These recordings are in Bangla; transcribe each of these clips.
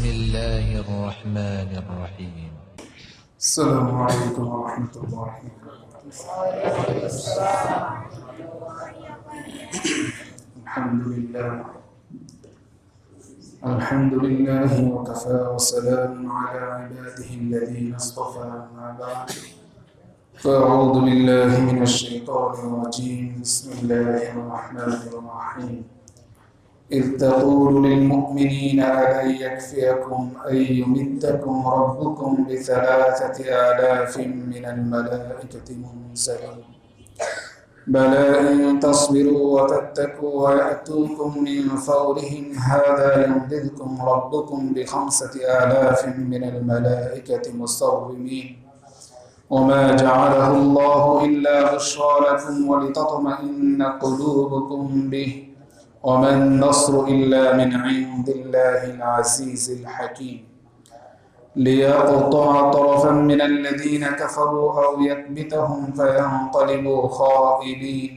الله الرحمن الرحيم. السلام عليكم ورحمة الله وبركاته. الحمد لله وكفى وسلام على عباده الذين اصطفى. أما بعد فأعوذ بالله من الشيطان الرجيم. بسم الله الرحمن الرحيم. إذ تقول للمؤمنين ألن يكفيكم أن يمدكم ربكم ب3,000 من الملائكة منزلين بلى إن تصبروا وتتقوا ويأتوكم من فورهم هذا يمددكم ربكم ب5,000 من الملائكة مصومين وما جعله الله إلا بشرى لكم ولتطمئن قلوبكم به وما النصر إلا من عند الله العزيز الحكيم ليقطع طرفا من الذين كفروا أو يكبتهم فينقلبوا خائبين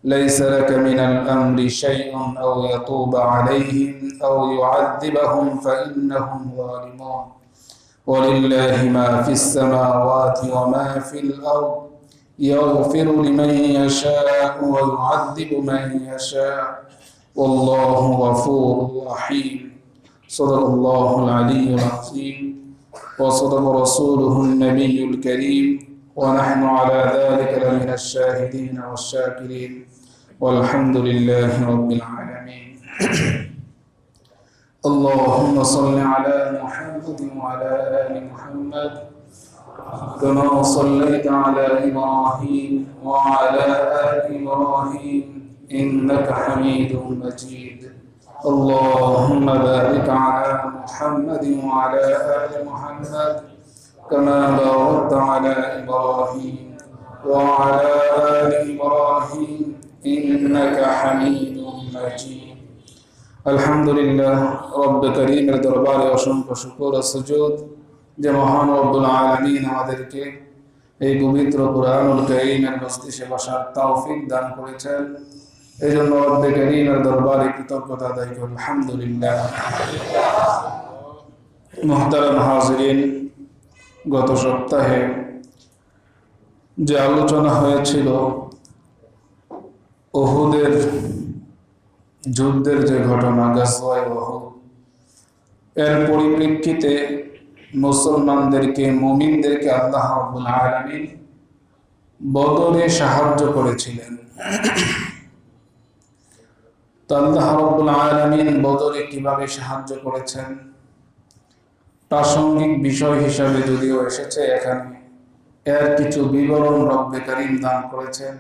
ليس لك من الأمر شيء أو يتوب عليهم أو يعذبهم فإنهم ظالمون ولله ما في السماوات وما في الأرض يغفر لمن يشاء ويعذب من يشاء والله غفور رحيم. صدق الله العلي العظيم وصدق رسوله النبي الكريم ونحن على ذلك لمن الشاهدين والشاكرين والحمد لله رب العالمين. اللهم صل على محمد وعلى آل محمد كما صليت على إبراهيم وعلى آل إبراهيم إنك حميد مجيد. اللهم بارك على محمد وعلى آل محمد كما باركت على إبراهيم وعلى آل إبراهيم إنك حميد مجيد. الحمد لله رب كريم দরবারে অসংখ্য শুকর ও সুজুদ যে মহান রব্বুল আলামিন আমাদেরকে এই পবিত্র কুরআনুল কারীমের মজলিসে বসার তৌফিক দান করেছেন। এই জন্য রব্বে কারীমের দরবারে কৃতজ্ঞতা আদায় করি আলহামদুলিল্লাহ। মুহতারাম হাজিরিন, গত সপ্তাহে যে আলোচনা হয়েছিল উহুদের যুদ্ধের যে ঘটনা গাজওয়ায়ে উহুদ, এর পরিপ্রেক্ষিতে মুসলমানদেরকে মুমিনদেরকে আল্লাহ রাব্বুল আলামিন বদরে সাহায্য করেছিলেন। তো আল্লাহ রাব্বুল আলামিন বদরে কিভাবে সাহায্য করেছেন প্রাসঙ্গিক বিষয় হিসাবে যদিও এসেছে, এখানে এর কিছু বিবরণ রব্বে কারীম দান করেছেন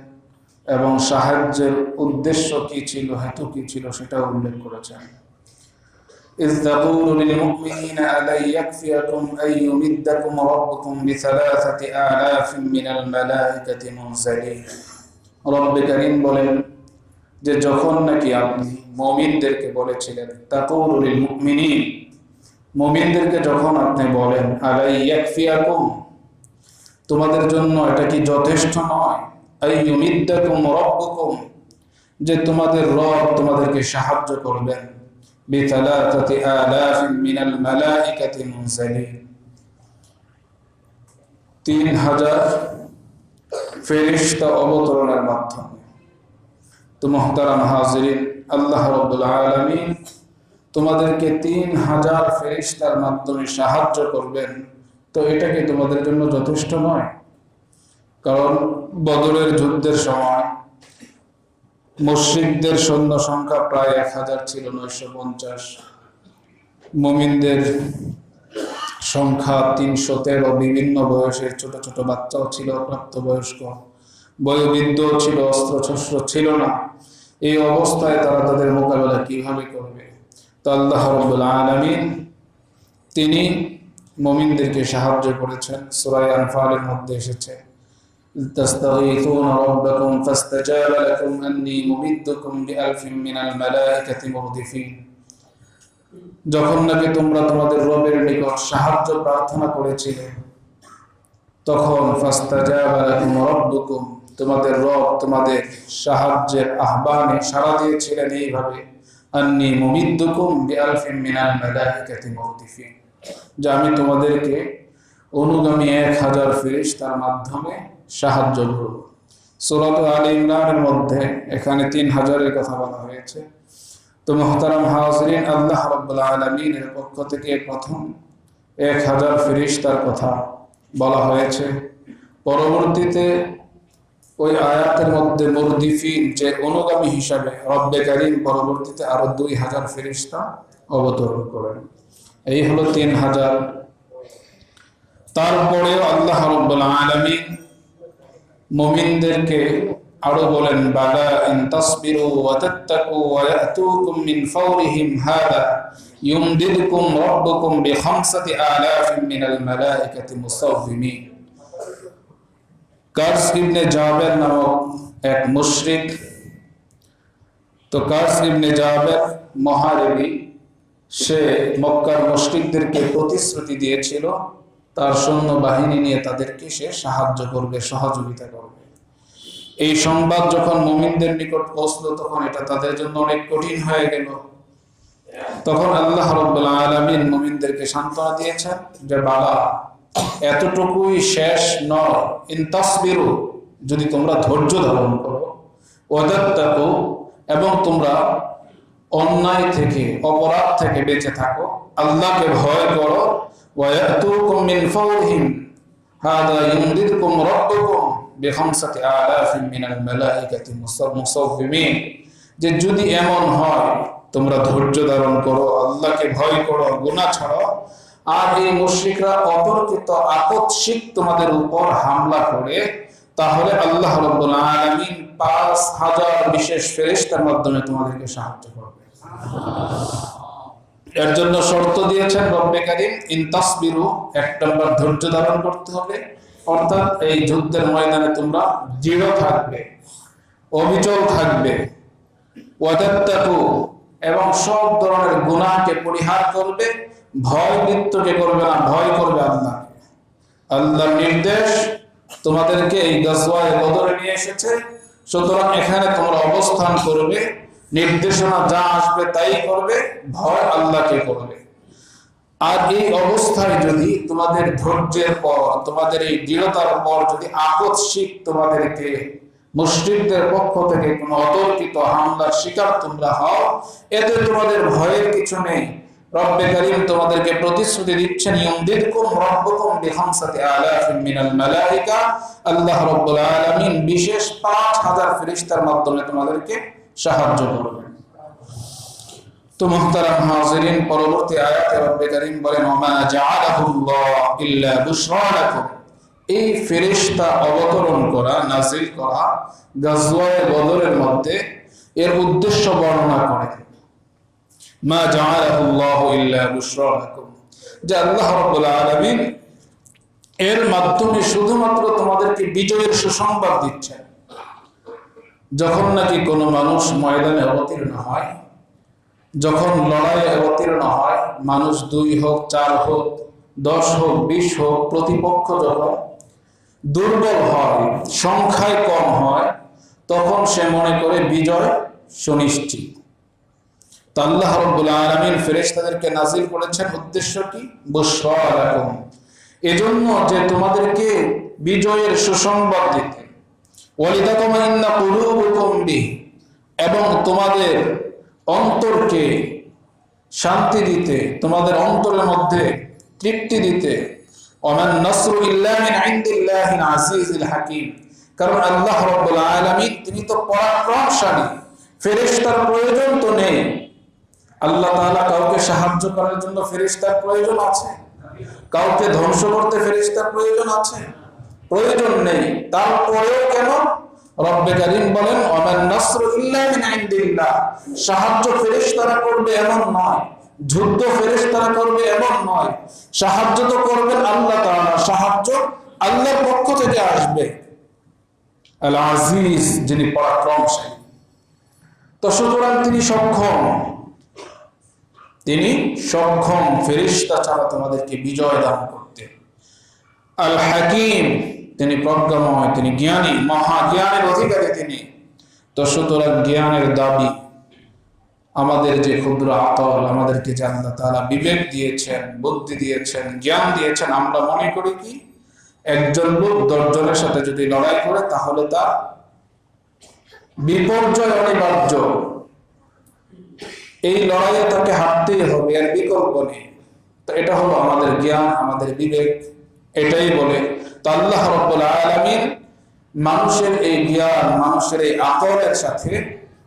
এবং সাহায্যের উদ্দেশ্য কি ছিল, হেতু কি ছিল সেটা উল্লেখ করেছেন। إذ تقول للمؤمنين ألن يكفيكم أن يمدكم ربكم ب3,000 من الملائكة منزلين। রব্বে কারীম বলেন যে যখন নাকি আপনি মুমিনদেরকে বলেছিলেন, তাকুলু লিল মুমিনিন, মুমিনদেরকে যখন আপনি বলেন আলাই ইয়াকফিয়াকুম, তোমাদের জন্য এটা কি যথেষ্ট নয়, আই ইউমিদ্দাকুম রাব্বুকুম, যে তোমাদের রব তোমাদেরকে সাহায্য করবেন, ব3,000 মিনাল মালাইকাতি মুনজালিন, 3,000 ফেরেশতা অবতরণের মাধ্যমে। তো মুহতারাম হাজিরিন, আল্লাহ রাব্বুল আলামিন তোমাদেরকে 3,000 ফেরেশতার মাধ্যমে সাহায্য করবেন, তো এটা কি তোমাদের জন্য যথেষ্ট নয়? কারণ বদরের যুদ্ধের সময় মুশরিকদের সৈন্য সংখ্যা প্রায় 1,000 ছিল, 950। মুমিনদের সংখ্যা 313, বিভিন্ন বয়সের ছোট ছোট বাচ্চাও ছিল, প্রাপ্তবয়স্ক, বয়োবৃদ্ধ ছিল, অস্ত্রশস্ত্র ছিল না। এই অবস্থায় তারা তাদের মোকাবেলা কিভাবে করবে? তো আল্লাহ রাব্বুল আলামিন তিনি মুমিনদেরকে সাহায্য করেছেন। সূরা আনফালের মধ্যে এসেছে, তাস্তাগীথুনা রাব্বাকুম ফাস্তাজাবা লাকুম আন্নী মুমিদ্দুকুম বি1000 মিনাল মালাইকাতি মুরদিফিন। যখন নাকি তোমরা তোমাদের রবের নিকট সাহায্য প্রার্থনা করেছিলে, তখন ফাস্তাজাবা লাকুম রাব্বুকুম, তোমাদের রব তোমাদের সাহায্যের আহ্বানে সাড়া দিয়েছিলেন এইভাবে, আন্নী মুমিদ্দুকুম বিআলফিন মিনাল মালাইকাতি মুরদিফিন, যে আমি তোমাদেরকে অনুগামী 1000 ফেরেশতার মাধ্যমে সাহায্য করব। সূরা আলে ইমরানের মধ্যে এখানে 3000 এর কথা বলা হয়েছে। তো মুহতারাম হাজিরিন, আল্লাহ রাব্বুল আলামিনের পক্ষ থেকে প্রথম 1000 ফেরেশতার কথা বলা হয়েছে। পরবর্তীতে ওই আয়াতের মধ্যে মুরদিফিন, যে অনুগামী হিসাবে রব্বে কারীম পরবর্তীতে আরো 2000 ফেরেশতা অবতরণ করেন। এই হলো 3000। তারপরেও আল্লাহ রাব্বুল আলামিন মুমিনদেরকে আরো বলেন, বালা ইন তাসবিরু ওয়া তাত্তাকু ওয়া ইয়াতুকুম মিন ফাওরিহিম হাদা ইউমদিদকুম রাব্বুকুম বিখামসাতি আলাফিন মিনাল মালাইকাতি মুসাওফিমিন। কার্স ইবনে জাবের নামক এক মুশরিক, তো কার্স ইবনে জাবের মহারবী, সে মক্কার মুশরিকদেরকে প্রতিশ্রুতি দিয়েছিল তার সৈন্য বাহিনী নিয়ে তাদেরকে সে সাহায্য করবে, সহযোগিতা করবে। এই সংবাদ যখন মুমিনদের নিকট পৌঁছলো তখন এটা তাদের জন্য অনেক কঠিন হয়ে গেল। তখন আল্লাহ রাব্বুল আলামিন মুমিনদেরকে সান্ত্বনা দিয়েছেন যে বালা, এতটুকুই শেষ নয়, ইন তাসবিরু, যদি তোমরা ধৈর্য ধারণ করো, ওয়া তাত্তাকু, এবং তোমরা অন্যায় থেকে অপরাধ থেকে বেঁচে থাকো, আল্লাহকে ভয় করো, ওয়া ইয়াতুকুম মিন ফাওরিহিম হাদা ইউমদিদকুম রাব্বুকুম বিখামসাতি আলাফিন মিনাল মালাইকাতি মুসাওফিমিন, যে যদি এমন হয় তোমরা ধৈর্য ধারণ করো, আল্লাহকে ভয় করো, গুনাহ ছাড়ো, আর এই মুশরিকরা অতর্কিত আকস্মিক তোমাদের উপর হামলা করে, তাহলে আল্লাহ রাব্বুল আলামিন 5000 বিশেষ ফেরেশতার মাধ্যমে তোমাদেরকে সাহায্য করবে। এর জন্য শর্ত দিয়েছেন রব্বে কারীম, ইন তাসবিরু, 1 নম্বর ধৈর্য ধারণ করতে হবে, অর্থাৎ এই যুদ্ধের ময়দানে তোমরা দৃঢ় থাকবে, অবিচল থাকবে, ওয়া তাত্তাকু, এবং সব ধরনের গুনাহকে পরিহার করবে, ভয় মৃত্যুকে করবে না, ভয় করবে আল্লাহকে। আল্লাহর নির্দেশ তোমাদেরকে এই গাজওয়ায়ে বদরে নিয়ে এসেছে, সুতরাং এখানে তোমরা অবস্থান করবে, নির্দেশনা যা আসবে তাই করবে, ভয় আল্লাহকে করবে। আর এই অবস্থায় যদি তোমাদের ধৈর্যের পর, তোমাদের এই দৃঢ়তার পর যদি আকস্মিক তোমাদেরকে মুশরিকদের পক্ষ থেকে কোনো অতর্কিত হামলার শিকার তোমরা হও, এতে তোমাদের ভয়ের কিছু নেই। রব্বে কারীম তোমাদেরকে প্রতিশ্রুতি দিচ্ছেন, ইউমদিদকুম রাব্বুকুম বিখামসাতি আলাফিন মিনাল মালাইকা, আল্লাহ রাব্বুল আলামিন বিশেষ 5000 ফেরেশতার মাধ্যমে তোমাদেরকে সাহায্য করবেন। তো মুহতারাম হাজিরিন, পরবর্তী আয়াতে রব্বে কারীম বলেন, ওমা জাআলাহুল্লাহ ইল্লা বুশরা লাকুম, এই ফেরেশতা অবতরণ করা, নাজিল করা গাজওয়ায়ে বদরের মধ্যে এর উদ্দেশ্য বর্ণনা করে। মা জাআলাহুল্লাহু ইল্লা বুশরা লাকুম, যে আল্লাহ রাব্বুল আলামিন এর মাধ্যমে শুধুমাত্র তোমাদেরকে বিজয়ের সুসংবাদ দিচ্ছেন। যখন নাকি কোনো মানুষ ময়দানে অবতীর্ণ হয়, যখন লড়াইয়ে অবতীর্ণ হয়, মানুষ 2 হোক, 4 হোক, 10 হোক, 20 হোক, প্রতিপক্ষ যখন দুর্বল হয়, সংখ্যায় কম হয়, তখন সে মনে করে বিজয় সুনিশ্চিত। আল্লাহ রাব্বুল আলামিন ফেরেশতাদেরকে নাজিল করেছেন উদ্দেশ্য কি? বুশরা লাকুম, এজন্য যে তোমাদেরকে বিজয়ের সুসংবাদ দিতে, ওয়ালিতাতমাইন্না কুলুবুকুম বিহি, এবং তোমাদের অন্তরকে শান্তি দিতে, তোমাদের অন্তরের মধ্যে তৃপ্তি দিতে। ওমান নাসরু ইল্লা মিন ইনদিল্লাহিল আজিজিল হাকিম, কারণ আল্লাহ রাব্বুল আলামিন তিনি তো পরাক্রমশালী, ফেরেশতার প্রয়োজন তো নেই। আল্লাহ তাআলা কাউকে সাহায্য করার জন্য ফেরেশতার প্রয়োজন আছে? কাউকে ধ্বংস করতে ফেরেশতার প্রয়োজন আছে? প্রয়োজন নেই। তারপরেও কেন রব্বে কারীম বলেন, ওমান নাসরু ইল্লা মিন ইনদিল্লাহ, সাহায্য ফেরেশতারা করবে এমন নয়, যুদ্ধ ফেরেশতারা করবে এমন নয়, সাহায্য তো করবেন আল্লাহ তাআলা, সাহায্য আল্লাহর পক্ষ থেকে আসবে। আল আজিজ, যিনি পরাক্রমশালী। তো সুতরাং তিনি সক্ষম ফেরেশতা ছাড়া তোমাদেরকে বিজয় দান করতে। আল হাকিম, তিনি প্রজ্ঞাময়, তিনি জ্ঞানী, মহাজ্ঞানের অধিকারী তিনি। তো সুতরাং জ্ঞানের দাবি আমাদের যে ক্ষুদ্র আকল, আমাদেরকে যে আল্লাহ তাআলা বিবেক দিয়েছেন, বুদ্ধি দিয়েছেন, জ্ঞান দিয়েছেন, আমরা মনে করি কি একজন লোক 10 জনের সাথে যদি লড়াই করে তাহলে তার বিপর্যয় অনিবার্য, এই লড়াইয়ে তাকে হারতেই হবে, এর বিকল্প নেই। তো এটা হলো আমাদের জ্ঞান, আমাদের বিবেক, এটাই বলে। তো আল্লাহ রাব্বুল আলামিন মানুষের এই জ্ঞান, মানুষের এই আকলের সাথে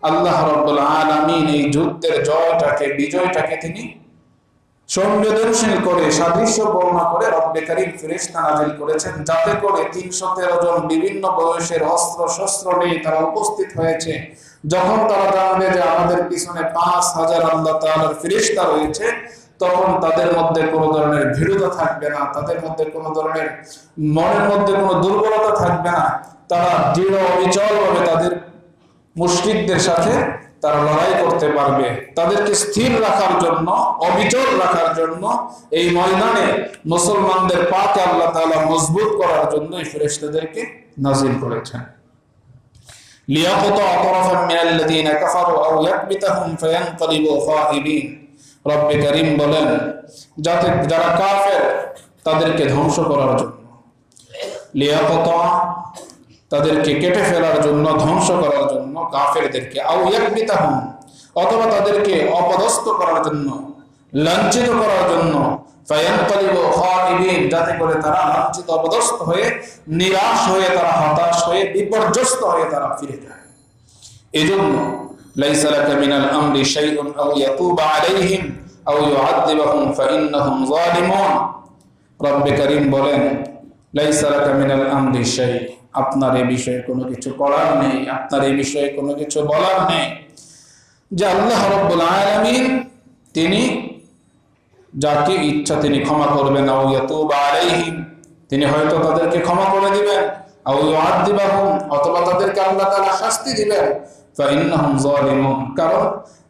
আল্লাহ রাব্বুল আলামিন এই যুদ্ধের জয়টাকে, বিজয়টাকে তিনি সংবেদনশীল করে, সাদৃশ্য বর্ণনা করে রব্বে কারীম ফেরেশতা নাযিল করেছেন, যাতে করে 313 জন বিভিন্ন বয়সের অস্ত্র শস্ত্র নিয়ে তারা উপস্থিত হয়েছে। যখন তারা জানবে যে আমাদের পিছনে 5000 আল্লাহ তাআলার ফেরেশতা রয়েছে, তখন তাদের মধ্যে কোনো ধরনের ভীরুতা থাকবে না, তাদের মধ্যে কোনো ধরনের মনের মধ্যে কোনো দুর্বলতা থাকবে না। তারা দৃঢ় অবিচলভাবে তাদের মুশরিকদের সাথে তারা লড়াই করতে পারবে। তাদেরকে স্থির রাখার জন্য, অবিচল রাখার জন্য এই ময়দানে মুসলমানদের পাকে আল্লাহ তাআলা মজবুত করার জন্য এই ফেরেশতাদেরকে নাযিল করেছেন। লিয়াকতা আতরাফান মিনাল্লাযীনা কাফারু আও ইয়াকবিতাহুম ফায়ানকালিবু খাইবিন। রব্বে কারীম বলেন, যাতে যারা কাফের তাদেরকে ধ্বংস করার জন্য, লিয়াকতা তাদেরকে কেটে ফেলার জন্য, ধ্বংস করার জন্য কাফেরদেরকে, আও ইয়াকবিতাহুম অথবা তাদেরকে অপদস্থ করার জন্য, লাঞ্ছিত করার জন্য, ফায়ানকালিবু খাইবিন যাতে করে তারা লাঞ্ছিত অপদস্থ হয়ে, নিরাশ হয়ে, তারা হতাশ হয়ে, বিপর্যস্ত হয়ে তারা ফিরে যায়। এজন্য লাইসা লাকা মিনাল আমরি শাইউন আও ইয়াতুবা আলাইহিম আও ইউআযযিবাহুম ফাইন্নাহুম যালিমুন। রব্বে কারীম বলেন, লাইসা লাকা মিনাল আমরি শাই, আপনার এই বিষয়ে কোনো কিছু করার নেই, আপনার এই বিষয়ে কোনো কিছু বলার নেই। যে আল্লাহ রাব্বুল আলামিন তিনি যাকে ইচ্ছা তিনি ক্ষমা করবেন, আও ইয়াতুবা আলাইহিম তিনি হয়তো তাদেরকে ক্ষমা করে দিবেন, আও ইউআযযিবাহুম অথবা তাদেরকে আল্লাহ তাআলা শাস্তি দিবেন, ফাইন্নাহুম যালিমুন কারণ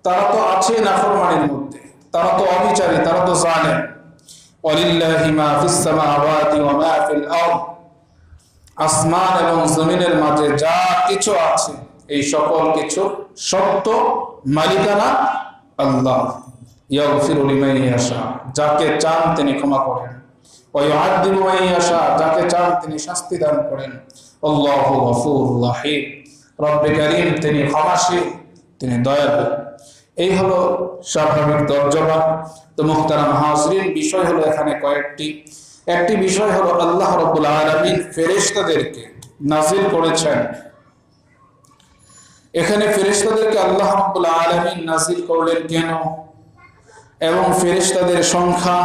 তারা তো আছে নাফরমানির মধ্যে, তারা তো অবিচারী, তারা তো জালেম। ওয়ালিল্লাহি মা ফিস সামাওয়াতি ওয়া মা ফিল আরদ, আসমান এবং জমিনের মাঝে যা কিছু আছে এই সকল কিছু সত্য মালিকানা আল্লাহ। ইয়াগফিরু লিমান ইয়াশা, যাকে চান তিনি ক্ষমা করেন, ওয়া ইউআযযিবু মান ইয়াশা, যাকে চান তিনি শাস্তি দান করেন। আল্লাহু গফুরুর রহিম, রব্বে কারীম তিনি ক্ষমাশীল, তিনি দয়ালু। এই হলো স্বাভাবিক তর্জমা। তো মুহতারাম হাজরিন, বিষয় হলো এখানে কয়েকটি। একটি বিষয় হলো আল্লাহ রাব্বুল আলামিন ফেরেশতাদেরকে নাযিল করেছেন। এখানে ফেরেশতাদেরকে আল্লাহ রাব্বুল আলামিন নাযিল করলেন কেন, এবং ফেরেশতাদের সংখ্যা,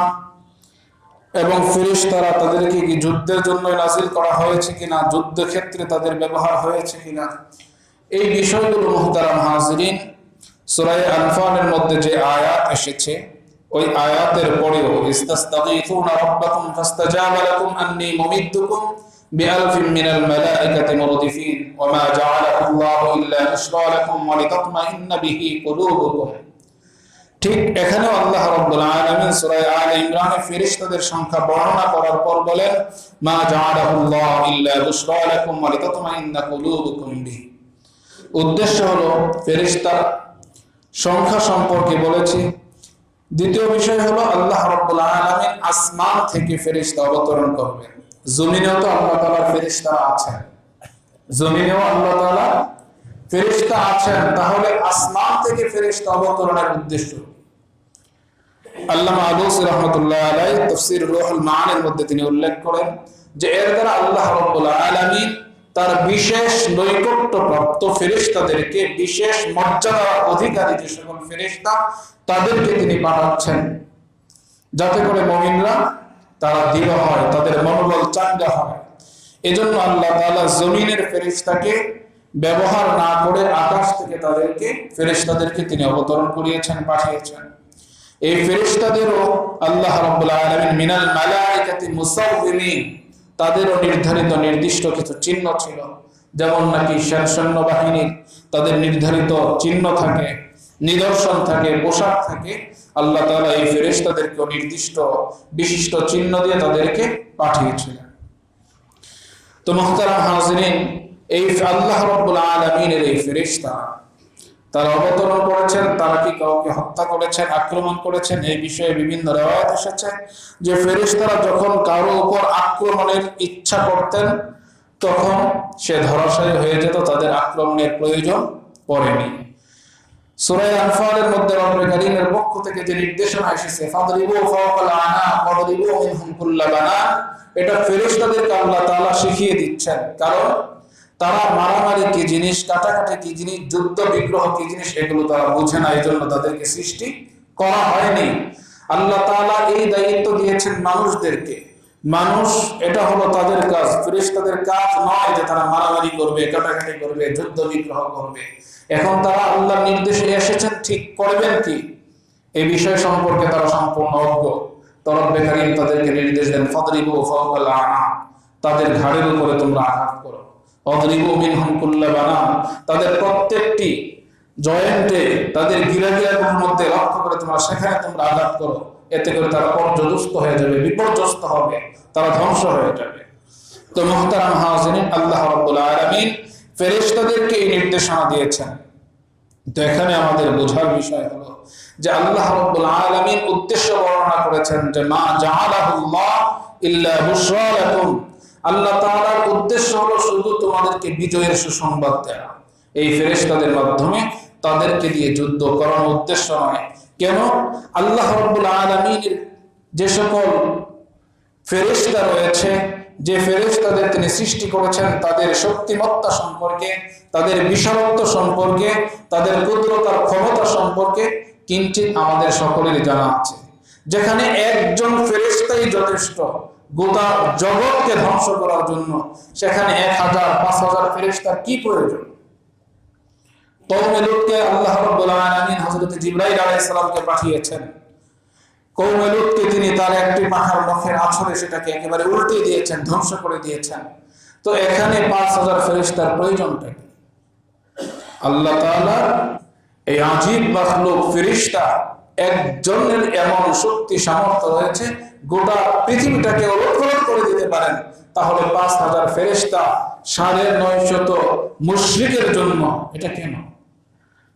এবং ফেরেশতারা তাদেরকে কি যুদ্ধের জন্য নাযিল করা হয়েছে কিনা, যুদ্ধক্ষেত্রে তাদের ব্যবহার হয়েছে কিনা, এই বিষয়গুলো মুহতারাম হাজরিন সূরা আনফালের মধ্যে যে আয়াত এসেছে ওই আয়াতের পরেও, ইস্তাস্তাগীথুনা রাব্বাকুম ফাস্তাজাবা লাকুম আন্নী মুমিদ্দুকুম বিআলফিন মিনাল মালাইকাতি মুরদিফিন ওয়া মা জাআলাহু আল্লাহু ইল্লা বুশরা লাকুম ওয়া লিতাতমাইন্না বিহি কুলুবুকুম। ঠিক এখানেও আল্লাহ রাব্বুল আলামিন সূরা আলে ইমরানে ফেরেশতাদের সংখ্যা বর্ণনা করার পর বলেন, মা জাআলাহু আল্লাহু ইল্লা বুশরা লাকুম ওয়া লিতাতমাইন্না কুলুবুকুম বিহি। উদ্দেশ্য হলো ফেরেশতার সংখ্যা সম্পর্কে বলেছি। দ্বিতীয় বিষয় হলো আল্লাহ রাব্বুল আলামিন আসমান থেকে ফেরেশতা অবতরণ করবেন। জমিনেও তো আল্লাহ তাআলার ফেরেশতা আছেন, জমিনেও আল্লাহ তাআলা ফেরেশতা আছেন, তাহলে আসমান থেকে ফেরেশতা অবতরণের উদ্দেশ্য। আল্লামা আলুসী রাহমাতুল্লাহ আলাইহি তাফসীর রূহুল মাআনির মধ্যে তিনি উল্লেখ করেন যে এর দ্বারা আল্লাহ রাব্বুল আলামিন তার বিশেষ নৈকট্যপ্রাপ্ত ফেরেশতাদেরকে, বিশেষ মর্যাদার অধিকারী যে সকল ফেরেশতা তাদেরকে তিনি পাঠাচ্ছেন, যাতে করে মুমিনরা তারা দৃঢ় হয়, তাদের মনোবল চাঙ্গা হয়। এজন্য আল্লাহ তাআলা জমিনের ফেরেশতাকে ব্যবহার না করে আকাশ থেকে ফেরেশতাদেরকে তিনি অবতরণ করিয়েছেন, পাঠিয়েছেন। এই ফেরেশতাদেরও আল্লাহ রাব্বুল আলামিন মিনাল মালাইকাতি মুসাওবিমিন, তাদেরও নির্ধারিত নির্দিষ্ট কিছু চিহ্ন ছিল। যেমন নাকি সৈন্যবাহিনীর তাদের নির্ধারিত চিহ্ন থাকে, নিদর্শন থাকে, পোশাক থাকে, আল্লাহ তাআলা এই ফেরেশতাদেরকে নির্দিষ্ট বিশিষ্ট চিহ্ন দিয়ে তাদেরকে পাঠিয়েছিলেন। তো মুহতারাম হাজিরিন, এই আল্লাহ রাব্বুল আলামিনের এই ফেরেশতা তারা অবতরণ করেছেন, তারা কি কাউকে হত্যা করেছেন, আক্রমণ করেছেন, এই বিষয়ে বিভিন্ন রিওয়ায়াত এসেছে যে ফেরেশতারা যখন কারো উপর আক্রমণের ইচ্ছা করতেন তখন সে ধরাশায়ী হয়ে যেত, তাদের আক্রমণের প্রয়োজন পড়েনি। সূরা আনফালের মধ্যে রব্বুল কারীমের পক্ষ থেকে যে নির্দেশনা এসেছে ফাদরিবু ফাওকাল আনাক ওয়াদরিবু মিনহুম কুল্লা বানান, এটা ফেরেশতাদেরকে আল্লাহ তাআলা শিখিয়ে দিচ্ছেন, কারণ তারা মারামারি কি জিনিস, কাটাকাটি কি জিনিস, যুদ্ধ বিগ্রহ কি জিনিস এগুলো তারা বোঝে না, এই জন্য তাদেরকে সৃষ্টি করা হয়নি। আল্লাহ তাআলা এই দায়িত্ব দিয়েছেন মানুষদেরকে। মানুষ এটা হলো তাদের কাজ, ফেরেশতাদের কাজ নয় যে তারা মারামারি করবে, কাটাকাটি করবে, যুদ্ধ বিগ্রহ করবে। এখন তারা আল্লাহর নির্দেশে এসেছেন, ঠিক করবেন কি এই বিষয় সম্পর্কে তারা সম্পূর্ণ অজ্ঞ। রব্বুল কারীম তাদেরকে নির্দেশ দেন ফাদরিবু ফাওকাল আনাক, তাদের ঘাড়ের উপরে তোমরা আঘাত করো, ওয়াদরিবু মিনহুম কুল্লা বানান, তাদের প্রত্যেকটি জয়েন্টে, তাদের গিরাগিরাগুলোর মধ্যে লক্ষ্য করে তোমরা সেখানে তোমরা আঘাত করো, এতে করে তারা পর্যদস্ত হয়ে যাবে, বিপর্যস্ত হবে, তারা ধ্বংস হয়ে যাবে। তো মুহতারাম হাজিরিন, আল্লাহ রাব্বুল আলামিন ফেরেশতাদেরকে এই নির্দেশনা দিয়েছেন। তো এখানে আমাদের বোঝার বিষয় হলো যে আল্লাহ রাব্বুল আলামিন উদ্দেশ্য বর্ণনা করেছেন যে মা জাআলাহুল্লাহ ইল্লা বুশরা লাকুম, আল্লাহ তাআলার উদ্দেশ্য হলো শুধু তোমাদেরকে বিজয়ের সুসংবাদ দেওয়া। এই ফেরেশতাদের মাধ্যমে তাদেরকে দিয়ে যুদ্ধ করার উদ্দেশ্য নয়। কেন? আল্লাহ রাব্বুল আলামিনের যে সকল ফেরেশতা রয়েছে, যে ফেরেশতাদের তিনি সৃষ্টি করেছেন, তাদের শক্তিমত্তা সম্পর্কে, তাদের বিশালত্ব সম্পর্কে, তাদের কুদরতার ক্ষমতা সম্পর্কে কিঞ্চিৎ আমাদের সকলেরই জানা আছে। যেখানে একজন ফেরেশতাই যথেষ্ট গোটা জগৎকে ধ্বংস করার জন্য, সেখানে 1000 5000 ফেরেশতার কি প্রয়োজন? কওমে লূতকে আল্লাহ রাব্বুল আলামিন হযরত জিবরাইল আলাইহিস সালামকে পাঠিয়েছেন। কওমে লূতকে তিনি তার একটি পাখার নখের আঁচড়ে সেটাকে একেবারে উল্টে দিয়েছেন, ধ্বংস করে দিয়েছেন। তো এখানে 5000 ফেরেশতার প্রয়োজনটা কি? আল্লাহ তাআলা এই আজীব মাখলুক ফেরেশতা একজনের এমন শক্তি সামর্থ্য রয়েছে গোটা পৃথিবীটাকে ওলটপালট করে দিতে পারেন। তাহলে 5000 ফেরেশতা 950 মুশরিকের জন্য এটা কেন?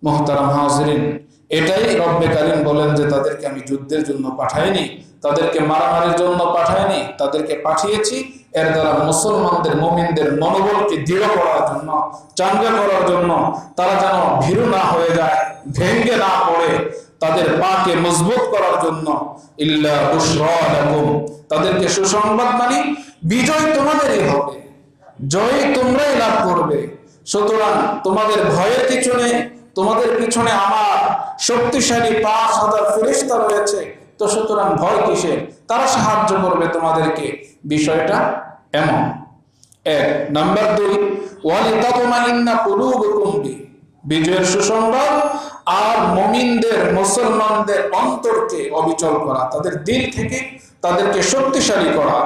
মুহতারাম হাজিরিন, এটাই রব্বে কারীম বলেন যে তাদেরকে আমি যুদ্ধের জন্য পাঠাইনি, তাদেরকে মারামারির জন্য পাঠাইনি, তাদেরকে পাঠিয়েছি এর দ্বারা মুসলমানদের, মুমিনদের মনোবলকে দৃঢ় করার জন্য, চাঙ্গা করার জন্য, তারা যেন ভীরু না হয়ে যায়, ভেঙ্গে না পড়ে, তাদের পাকে মজবুত করার জন্য। ইল্লা বুশরা লাকুম, তাদেরকে সুসংবাদ মানে বিজয় তোমাদেরই হবে, জয় তোমরাই লাভ করবে। সুতরাং তোমাদের ভয়ের কিছু নেই, তোমাদের পিছনে আমার শক্তিশালী 5000 ফেরেশতা রয়েছে, তো সুতরাং ভয় কিসের? তারা সাহায্য করবে তোমাদেরকে। বিষয়টা এমন। 1 নাম্বার 2 ওয়ালিতাতমাইন্না কুলুবুকুম বি, বিজয়ের সুসংবাদ আর মুমিনদের, মুসলমানদের অন্তরকে অবিচল করা, তাদের দিল থেকে তাদেরকে শক্তিশালী করা।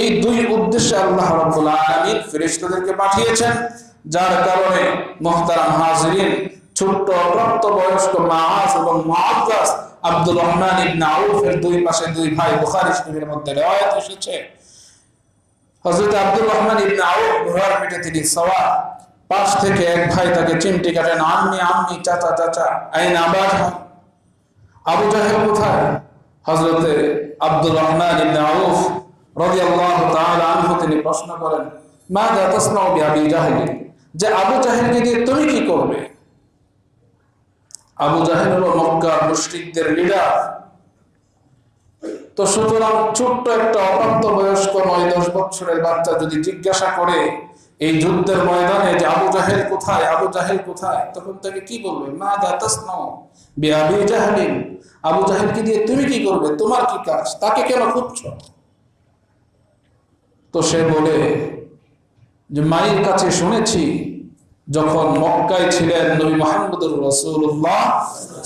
এই দুই উদ্দেশ্যে আল্লাহ রাব্বুল আলামিন ফেরেশতাদেরকে পাঠিয়েছেন, যার কারণে মুহতারাম হাজিরিন ছোট্ট প্রাপ্তবয়স্ক মাআজ এবং মুআজ্জাজ আব্দুর রহমান ইবনে আউফের দুই পাশে দুই ভাই, বুখারী শরীফের মধ্যে riwayat এসেছে। হযরত আব্দুর রহমান ইবনে আউফ ঘোড়ার পিঠে তিনি সওয়ার, পাশ থেকে এক ভাই তাকে চিমটি কাটেন, আম্মি আম্মি, চাচা চাচা, আইন আবু জাহল, আবু জাহেল কোথায়? হযরত আব্দুর রহমান ইবনে আউফ রাদিয়াল্লাহু তাআলা আনহু তিনি প্রশ্ন করেন, মাযা তাসনাউ বিআবি জাহল, যে আবু জাহেলকে দিয়ে তুমি কি করবে? আবু জাহেল হলো মক্কার মুশরিকদের লিডার। তো সুতরাং ছোট্ট একটা অপ্রাপ্তবয়স্ক 9-10 বছরের বাচ্চা যদি জিজ্ঞাসা করে এই যুদ্ধের ময়দানে যে আবু জাহেল কোথায়, আবু জাহেল কোথায়, তখন তাকে কি বলবে? মাযা তাসনাউ বিআবি জাহল, আবু জাহেলকে দিয়ে তুমি কি করবে, তোমার কি কাজ, তাকে কেন খুঁজছো? তো সে বলে যে মায়ের কাছে শুনেছি যখন মক্কায় ছিলেন নবী মুহাম্মদুর রাসূলুল্লাহ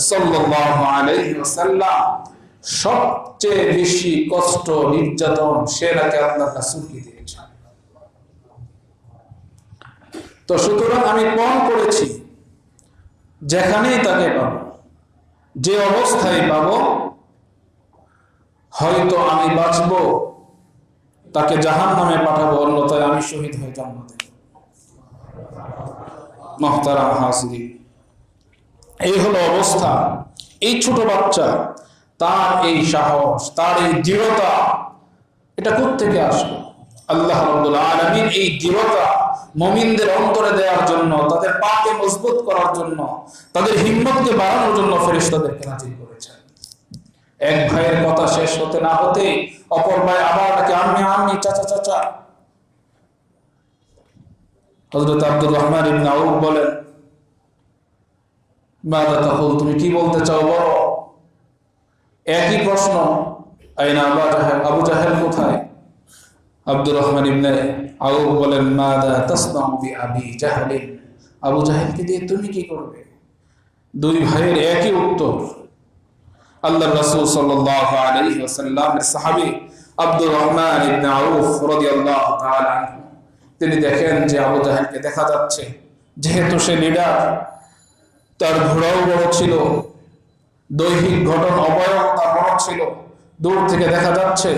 সাল্লাল্লাহু আলাইহি ওয়াসাল্লাম, সবচেয়ে বেশি কষ্ট নির্যাতন সে নাকি আল্লাহর রাসূলকে দিয়েছেন। তো সুতরাং আমি পণ করেছি যেখানেই তাকে পাবো, যে অবস্থায় পাবো, হয়তো আমি বাঁচবো, তাকে জাহান্নামে পাঠাবো, অন্যথায় আমি শহীদ হয়ে জান্নাতে। মুহতারাম হাজিরিন, এই হলো অবস্থা। এই ছোট বাচ্চা, তার এই সাহস, তার এই দৃঢ়তা, এটা কোত্থেকে আসলো? আল্লাহ রাব্বুল আলামিন এই দৃঢ়তা মুমিনদের অন্তরে দেওয়ার জন্য, তাদের পাকে মজবুত করার জন্য, তাদের হিম্মতকে বাড়ানোর জন্য ফেরেশতাদেরকে নাযিল করেছেন। এক ভাইয়ের কথা শেষ হতে না হতে অপর ভাই আবার তাকে আম্মি আম্মি, চাচা চাচা। হযরত আব্দুর রহমান ইবনে আউফ বলেন, মাযা তাকুল, তুমি কি বলতে চাও বলো? একই প্রশ্ন, আইনা আবু জাহেল কোথায়? আব্দুর রহমান ইবনে আউফ বলেন, মাযা তাসনাউ বি আবি জাহল, আবু জাহেলকে দিয়ে তুমি কি করবে? দুই ভাইয়ের একই উত্তর। আল্লাহর রাসূল সাল্লাল্লাহু আলাইহি ওয়াসাল্লামের সাহাবী আব্দুর রহমান ইবনে আউফ রাদিয়াল্লাহু তাআলা আনহু, তিনি দেখেন যে আবু জাহেলকে দেখা যাচ্ছে, যেহেতু সে লিডার, তার ঘোড়াও বড় ছিল, দৈহিক গঠন অবয়ব তার বড় ছিল, দূর থেকে দেখা যাচ্ছে।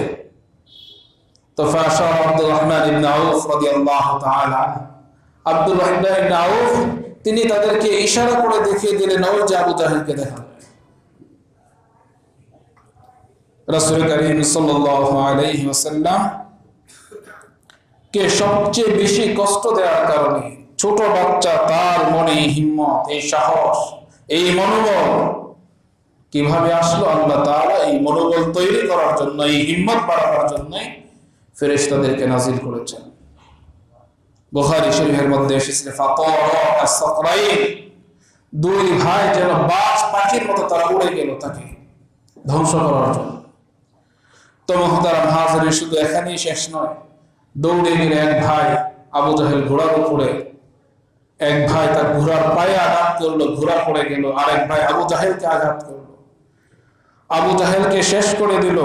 তো ফাশার আব্দুর রহমান ইবনে আউফ রাদিয়াল্লাহু তাআলা আনহু, আব্দুর রহমান ইবনে আউফ তিনি তাদেরকে ইশারা করে দেখিয়ে দিলেন, ওই যে আবু জাহেলকে দেখা যায়। রাসূল করিম সাল্লাল্লাহু আলাইহি ওয়াসাল্লাম কে সবচেয়ে বেশি কষ্ট দেওয়ার কারণে ছোট বাচ্চা, তার মনে হিম্মত, এই সাহস, এই মনোবল কিভাবে আসলো? আল্লাহ তাআলা এই মনোবল তৈরি করার জন্য, এই হিম্মত বাড়ানোর জন্য ফেরেশতাদেরকে নাযিল করেছেন। বুখারী শরীফের মধ্যে এসেছে, ফাতারা আস-সাকরাইন, দুই ভাই যেন বাজ পাখির মতো তারা উড়ে গেল তাকে ধ্বংস করার জন্য। তো মুহতারাম হাজিরিন, শুধু এখানেই শেষ নয়, দৌড়ে গেলে এক ভাই আবু জাহেল ঘোড়ার উপরে, এক ভাই তার ঘোড়ার পায়ে আঘাত করলো, ঘোড়া পড়ে গেল, আরেক ভাই আবু জাহেলকে আঘাত করলো, আবু জাহেলকে শেষ করে দিল।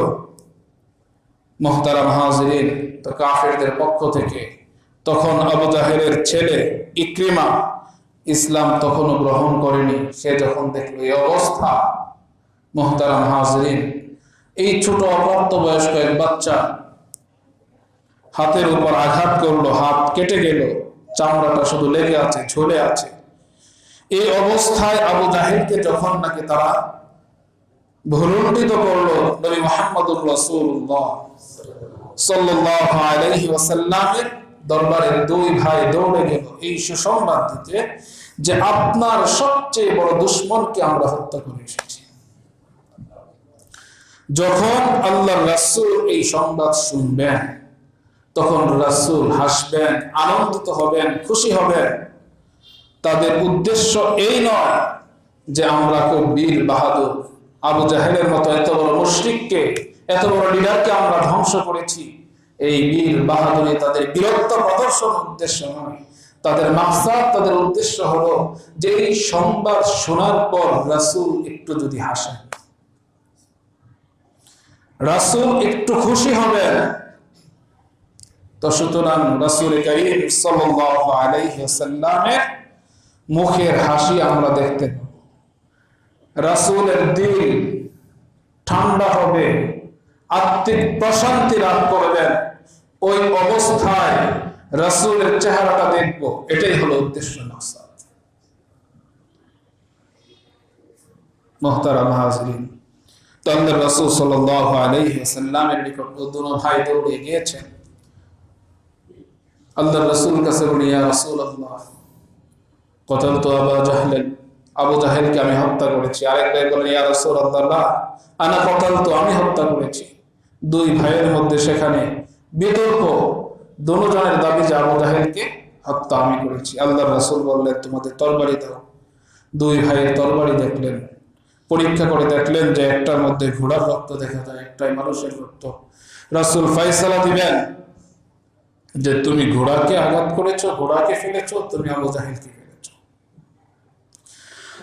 মুহতারাম হাজিরিন, তো কাফেরদের পক্ষ থেকে তখন আবু জাহেলের ছেলে ইকরিমা ইসলাম তখনও গ্রহণ করেনি। সে যখন দেখলো এই অবস্থা, মুহতারাম হাজিরিন, এই ছোট অপ্রাপ্তবয়স্ক এক বাচ্চা হাতের উপর আঘাত করলো, হাত কেটে গেল, চামড়াটা শুধু লেগে আছে, ঝুলে আছে। এই অবস্থায় আবু জাহেলকে যখন নাকি তারা ভুলুণ্ঠিত করলো, নবী মুহাম্মদুর রাসূলুল্লাহ সাল্লাল্লাহু আলাইহি ওয়াসাল্লামের দরবারে দুই ভাই দৌড়ে গেল এই সুসংবাদ দিতে যে আপনার সবচেয়ে বড় দুশমনকে আমরা হত্যা করে এসেছি। যখন আল্লাহর রাসূল এই সংবাদ শুনবেন, তখন রাসূল হাসবেন, আনন্দিত হবেন, খুশি হবেন। তাদের উদ্দেশ্য এই নয় যে আমরা খুব বীর বাহাদুর, আবু জাহেলের মতো এত বড় মুশরিককে, এত বড় লিডারকে আমরা ধ্বংস করেছি। এই বীর বাহাদুরি তাদের বীরত্ব প্রদর্শন উদ্দেশ্য নয়। তাদের মাকসাদ, তাদের উদ্দেশ্য হলো যে এই সংবাদ শোনার পর রাসূল একটু যদি হাসেন, রাসূল একটু খুশি হবেন। তো সুতরাং রাসূল করিম সাল্লাল্লাহু আলাইহি ওয়াসাল্লামের মুখের হাসি আমরা দেখতে পাব, রাসূলের দিল ঠান্ডা হবে, আত্মিক প্রশান্তি লাভ করবেন। ওই অবস্থায় রাসূলের চেহারাটা দেখব, এটাই হলো উদ্দেশ্য, মাকসাদ। মুহতারাম হাজিরিন, তো আল্লাহর রাসূল সাল্লাল্লাহু আলাইহি ওয়াসাল্লামের নিকট দুনো ভাই দৌড়ে গিয়েছেন। আল্লাহর রাসূল কাছে বলে, ইয়া রাসূলুল্লাহ, কতালতু আবু জাহল, আবু জাহেলকে আমি হত্যা করেছি। আরেক ভাই বলেন, ইয়া রাসূলুল্লাহ, আনা কতালতু, আমি হত্যা করেছি। দুই ভাইয়ের মধ্যে সেখানে বিতর্ক, দুজনের দাবি যে আবু জাহেলকে হত্যা আমি করেছি। আল্লাহর রাসূল বললেন, তোমাদের তরবারি দাও। দুই ভাইয়ের তরবারি দেখলেন, পরীক্ষা করে দেখলেন যে একটার মধ্যে ঘোড়ার রক্ত দেখা যায়, একটাই মানুষের রক্ত। রাসূল ফয়সালা দিবেন যে তুমি ঘোড়াকে আঘাত করেছো, ঘোড়াকে ফেলেছো, তুমি আবু জাহেলকে ফেলেছো।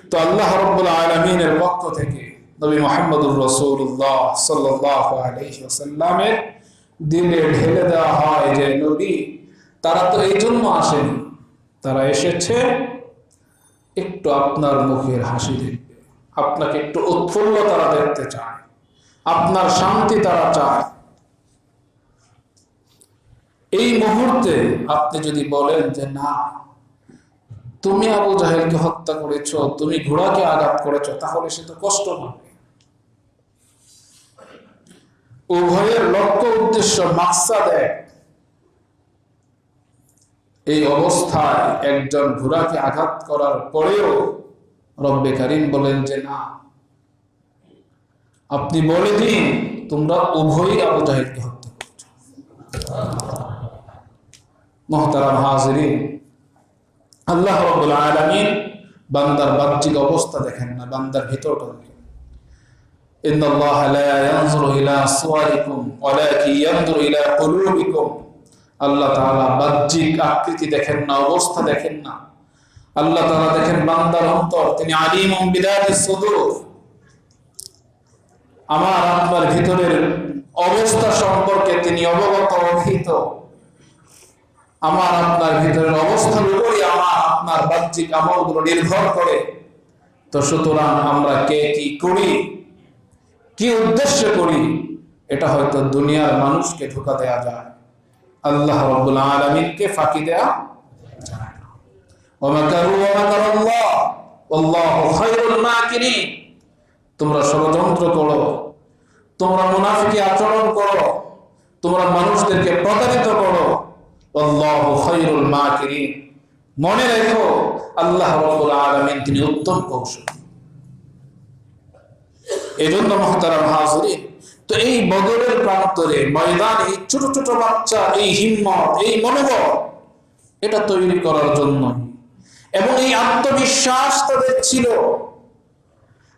তো আল্লাহ রাব্বুল আলামিনের পক্ষ থেকে নবী মুহাম্মদুর রাসূলুল্লাহ সাল্লাল্লাহু আলাইহি ওয়াসাল্লামের দিলে ঢেলে দেওয়া হয় যে নবী, তারা তো এই জন্য আসেনি, তারা এসেছে একটু আপনার মুখের হাসি দেখবে, আপনাকে একটু উৎফুল্ল তারা দেখতে চায়, আপনার শান্তি তারা চায়। এই মুহূর্তে আপনি যদি বলেন যে না, তুমি আবু জাহেলকে হত্যা করেছো, তুমি ঘোড়াকে আঘাত করেছো, তাহলে সে তো কষ্ট পাবে। উভয়ের লক্ষ্য উদ্দেশ্য মাকসাদ এক। এই অবস্থায় একজন ঘোড়াকে আঘাত করার পরেও রব্বে কারীম বলেন যে না, আপনি বলে দিন তোমরা উভয়ই আবু জাহেলকে হত্যা করেছো। মুহতারাম হাজিরিন, আল্লাহ রাব্বুল আলামিন বান্দার বাহ্যিক অবস্থা দেখেন না, বান্দার ভিতরটা দেখেন। ইন্নাল্লাহা লা ইয়ানজুরু ইলা সুওয়ারিকুম ওয়ালাকিন ইয়ানজুরু ইলা কুলুবিকুম। আল্লাহ তাআলা বাহ্যিক আকৃতি দেখেন না, অবস্থা দেখেন না। আল্লাহ তাআলা দেখেন বান্দার অন্তর। তিনি আলিমুম বিদাতিস সুদূর। আমার আপনার ভিতরের অবস্থা সম্পর্কে তিনি অবগত, অভিহিত। আমার আপনার ভিতরের অবস্থার উপরই আমার আপনার বাহ্যিক আমলগুলো নির্ভর করে। তো সুতরাং আমরা কে কি করি, কি উদ্দেশ্যে করি, এটা হয়তো দুনিয়ার মানুষকে ধোঁকা দেয়া যায়, আল্লাহ রাব্বুল আলামিনকে ফাঁকি দেয়া যায় না। ওয়া মাকারু ওয়া মাকারাল্লাহ ওয়াল্লাহু খায়রুল মাকিরিন। তোমরা ষড়যন্ত্র করো, তোমরা মুনাফিকি আচরণ করো, তোমরা মানুষদেরকে প্রতারিত করো, আল্লাহু খায়রুল মাকিরিন। মনে রেখো আল্লাহ রাব্বুল আলামিন তিনি উত্তম কৌশলী। এজন্য মুহতারাম হাজিরিন, তো এই বদরের প্রান্তরে ময়দানে এই ছোট ছোট বাচ্চা এই হিম্মত, এই মনোবল এটা তৈরি করার জন্য এবং এই আত্মবিশ্বাস তাদের ছিল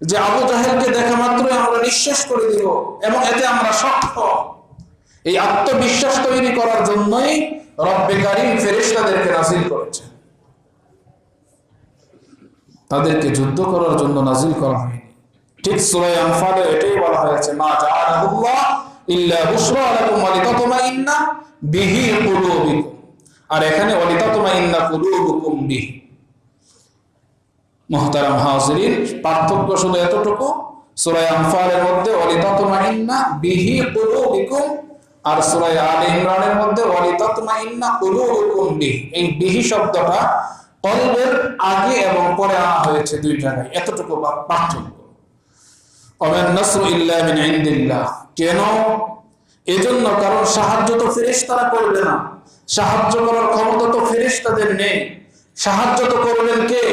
যে আবু জাহেলকে দেখা মাত্রই আমরা নিঃশেষ করে দিব এবং এতে আমরা সক্ষম। এই আত্মবিশ্বাস তৈরি করার জন্যই রব্বে কারীম ফেরেশতাদেরকে নাযিল করেছেন। তাদেরকে যুদ্ধ করার জন্য নাযিল করা হয়নি। ঠিক সূরা আনফালে এটাই বলা হয়েছে, মা জাআলাহুল্লাহ ইল্লা বুশরা লাকুম ওয়া লিতাতমাইন্না বিহি কুলুবুকুম। আর এখানে ওয়া লিতাতমাইন্না কুলুবুকুম বিহি। মুহতারাম হাজিরিন, পার্থক্য শুধু এতটুকু, সূরা আনফালের মধ্যে ওয়া লিতাতমাইন্না বিহি কুলুবুকুম আর সূরা আলে ইমরানের মধ্যে ওয়া লিতাতমাইন্না কুলুবুকুম বিহি। এই বিহি শব্দটা কলবের আগে এবং পরে আনা হয়েছে দুই জায়গায়, এতটুকু পার্থক্য। ওয়ামান নাসরু ইল্লা মিন ইনদিল্লাহ। কেন? এজন্য কারণ সাহায্য তো ফেরেশতারা করবে না, সাহায্য করার ক্ষমতা তো ফেরেশতাদের নেই। সাহায্য তো করবেন কে?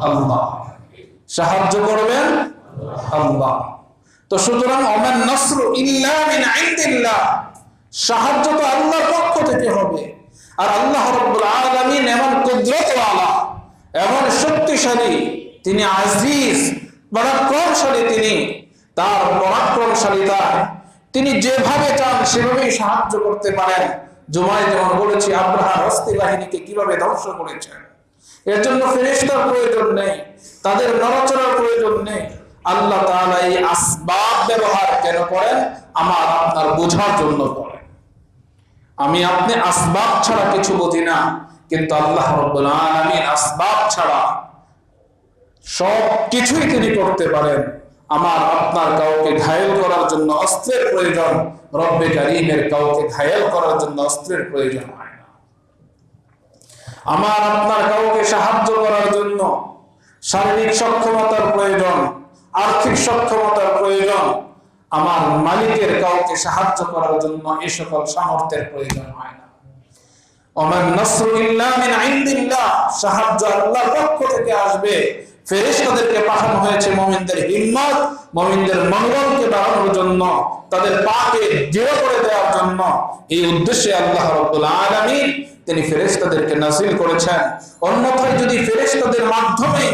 আল্লাহ। সাহায্য করবেন আল্লাহ। তো সুতরাং ওয়ামান নাসরু ইল্লা মিন ইনদিল্লাহ, সাহায্য তো আল্লাহর পক্ষ থেকে হবে। আর আল্লাহ রাব্বুল আলামিন এমন কুদরতওয়ালা, এমন শক্তিশালী, তিনি আজিজ, পরাক্রমশালী। তিনি তার পরাক্রমশালীতায় তিনি যেভাবে চান সেভাবেই সাহায্য করতে পারেন। জুমায় যেমন বলেছি, আব্রাহার হস্তি বাহিনীকে কিভাবে ধ্বংস করেছেন। এর জন্য ফেরেশতার প্রয়োজন নেই, তাদের নড়াচড়ার প্রয়োজন নেই। আল্লাহ তাআলা এই আসবাব ব্যবহার কেন করেন? আমার আপনার বোঝার জন্য করেন। আমি আপনি আসবাব ছাড়া কিছু বুঝি না, কিন্তু আল্লাহ রাব্বুল আলামিন আসবাব ছাড়া সব কিছুই তিনি করতে পারেন। আমার আপনার কাউকে ঘায়েল করার জন্য অস্ত্রের প্রয়োজন, রব্বে কারীমের কাউকে ঘায়েল করার জন্য অস্ত্রের প্রয়োজন হয় না। আমার আপনার কাউকে সাহায্য করার জন্য শারীরিক সক্ষমতার প্রয়োজন, আর্থিক সক্ষমতার প্রয়োজন। আমার মালিকের কাউকে সাহায্য করার জন্য এই সকল সামর্থ্যের প্রয়োজন হয় না। ওয়ামান নাসরু ইল্লা মিন ইনদিল্লাহ, সাহায্য আল্লাহর পক্ষ থেকে আসবে। ফেরেশতাদেরকে পাঠানো হয়েছে মুমিনদের হিম্মত, মুমিনদের মনোবলকে বাড়ানোর জন্য, তাদের পাকে দৃঢ় করে দেওয়ার জন্য। এই উদ্দেশ্যে আল্লাহ রাব্বুল আলামিন তিনি ফেরেশতাদেরকে নাযিল করেছেন। অন্যথায় যদি ফেরেশতাদের মাধ্যমে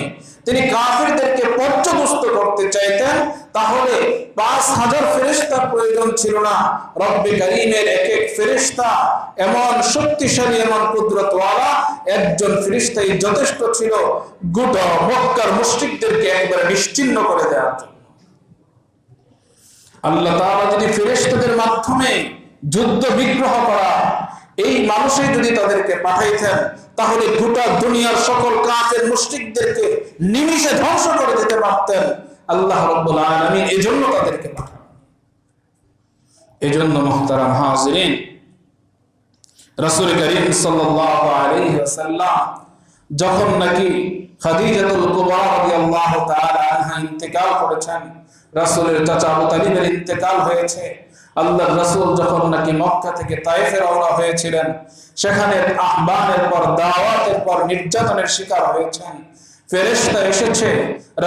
তিনি কাফিরদেরকে পর্যবস্ত করতে চাইতেন, তাহলে 5000 ফেরেশতার প্রয়োজন ছিল না। রব্বে কারীমের এক এক ফেরেশতা এমন শক্তিশালী, এমন কুদরতওয়ালা, একজন ফেরেশতাই যথেষ্ট ছিল গোটা মক্কার মুশরিকদেরকে একবারে নিশ্চিহ্ন করে দেওয়ার জন্য। আল্লাহ তাআলা যদি ফেরেশতাদের মাধ্যমে যুদ্ধ বিগ্রহ করা এই মানুষই যদি তাদেরকে পাঠাইতেন, তাহলে গোটা দুনিয়ার সকল কাফের মুশরিকদেরকে নিমিষে ধ্বংস করে দিতে পারতেন। আল্লাহ রাব্বুল আলামিন এজন্য তাদেরকে পাঠান। এজন্য মুহতারাম হাজিরিন, রাসূল করিম সাল্লাল্লাহু আলাইহি ওয়াসাল্লাম যখন নাকি খাদিজাতুল কুবরা রাদিয়াল্লাহু তাআলা আনহা ইন্তেকাল করেছেন, রাসূলের চাচা আবু তালিবের ইন্তেকাল হয়েছে, আল্লাহর রাসূল যখন নাকি মক্কা থেকে তায়েফে রওনা হয়েছিলেন, সেখানে আহ্বানের পর দাওয়াতের পর নির্যাতনের শিকার হয়েছেন। ফেরেশতা এসেছে,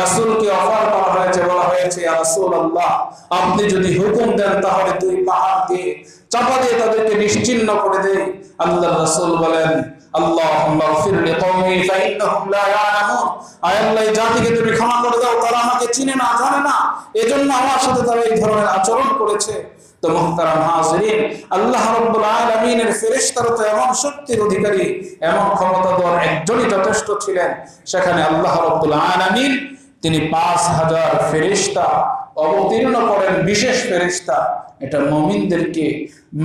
রাসূলকে অফার করা হয়েছে, বলা হয়েছে ইয়া রাসূলুল্লাহ, আপনি যদি হুকুম দেন তাহলে দুই পাহাড় দিয়ে চাপা দিয়ে তাদেরকে নিশ্চিহ্ন করে দেই। আল্লাহর রাসূল বলেন, আল্লাহুম্মা গফির লিকওমি ফাইন্নাহুম লা ইয়ালামুন, আয় আল্লাহ, এই জাতিকে তুমি ক্ষমা করে দাও, তারা আমাকে চিনে না, জানে না, এজন্য আমার সাথে তারা এই ধরনের আচরণ করেছে। তো মুহতারাম হাজিরিন, আল্লাহ রাব্বুল আলামিনের ফেরেশতারা তো এমন শক্তির অধিকারী, এমন ক্ষমতাধর একজনই যথেষ্ট ছিলেন। সেখানে আল্লাহ রাব্বুল আলামিন তিনি 5000 ফেরেশতা অবতীর্ণ করেন, বিশেষ ফেরেশতা। এটা মুমিনদেরকে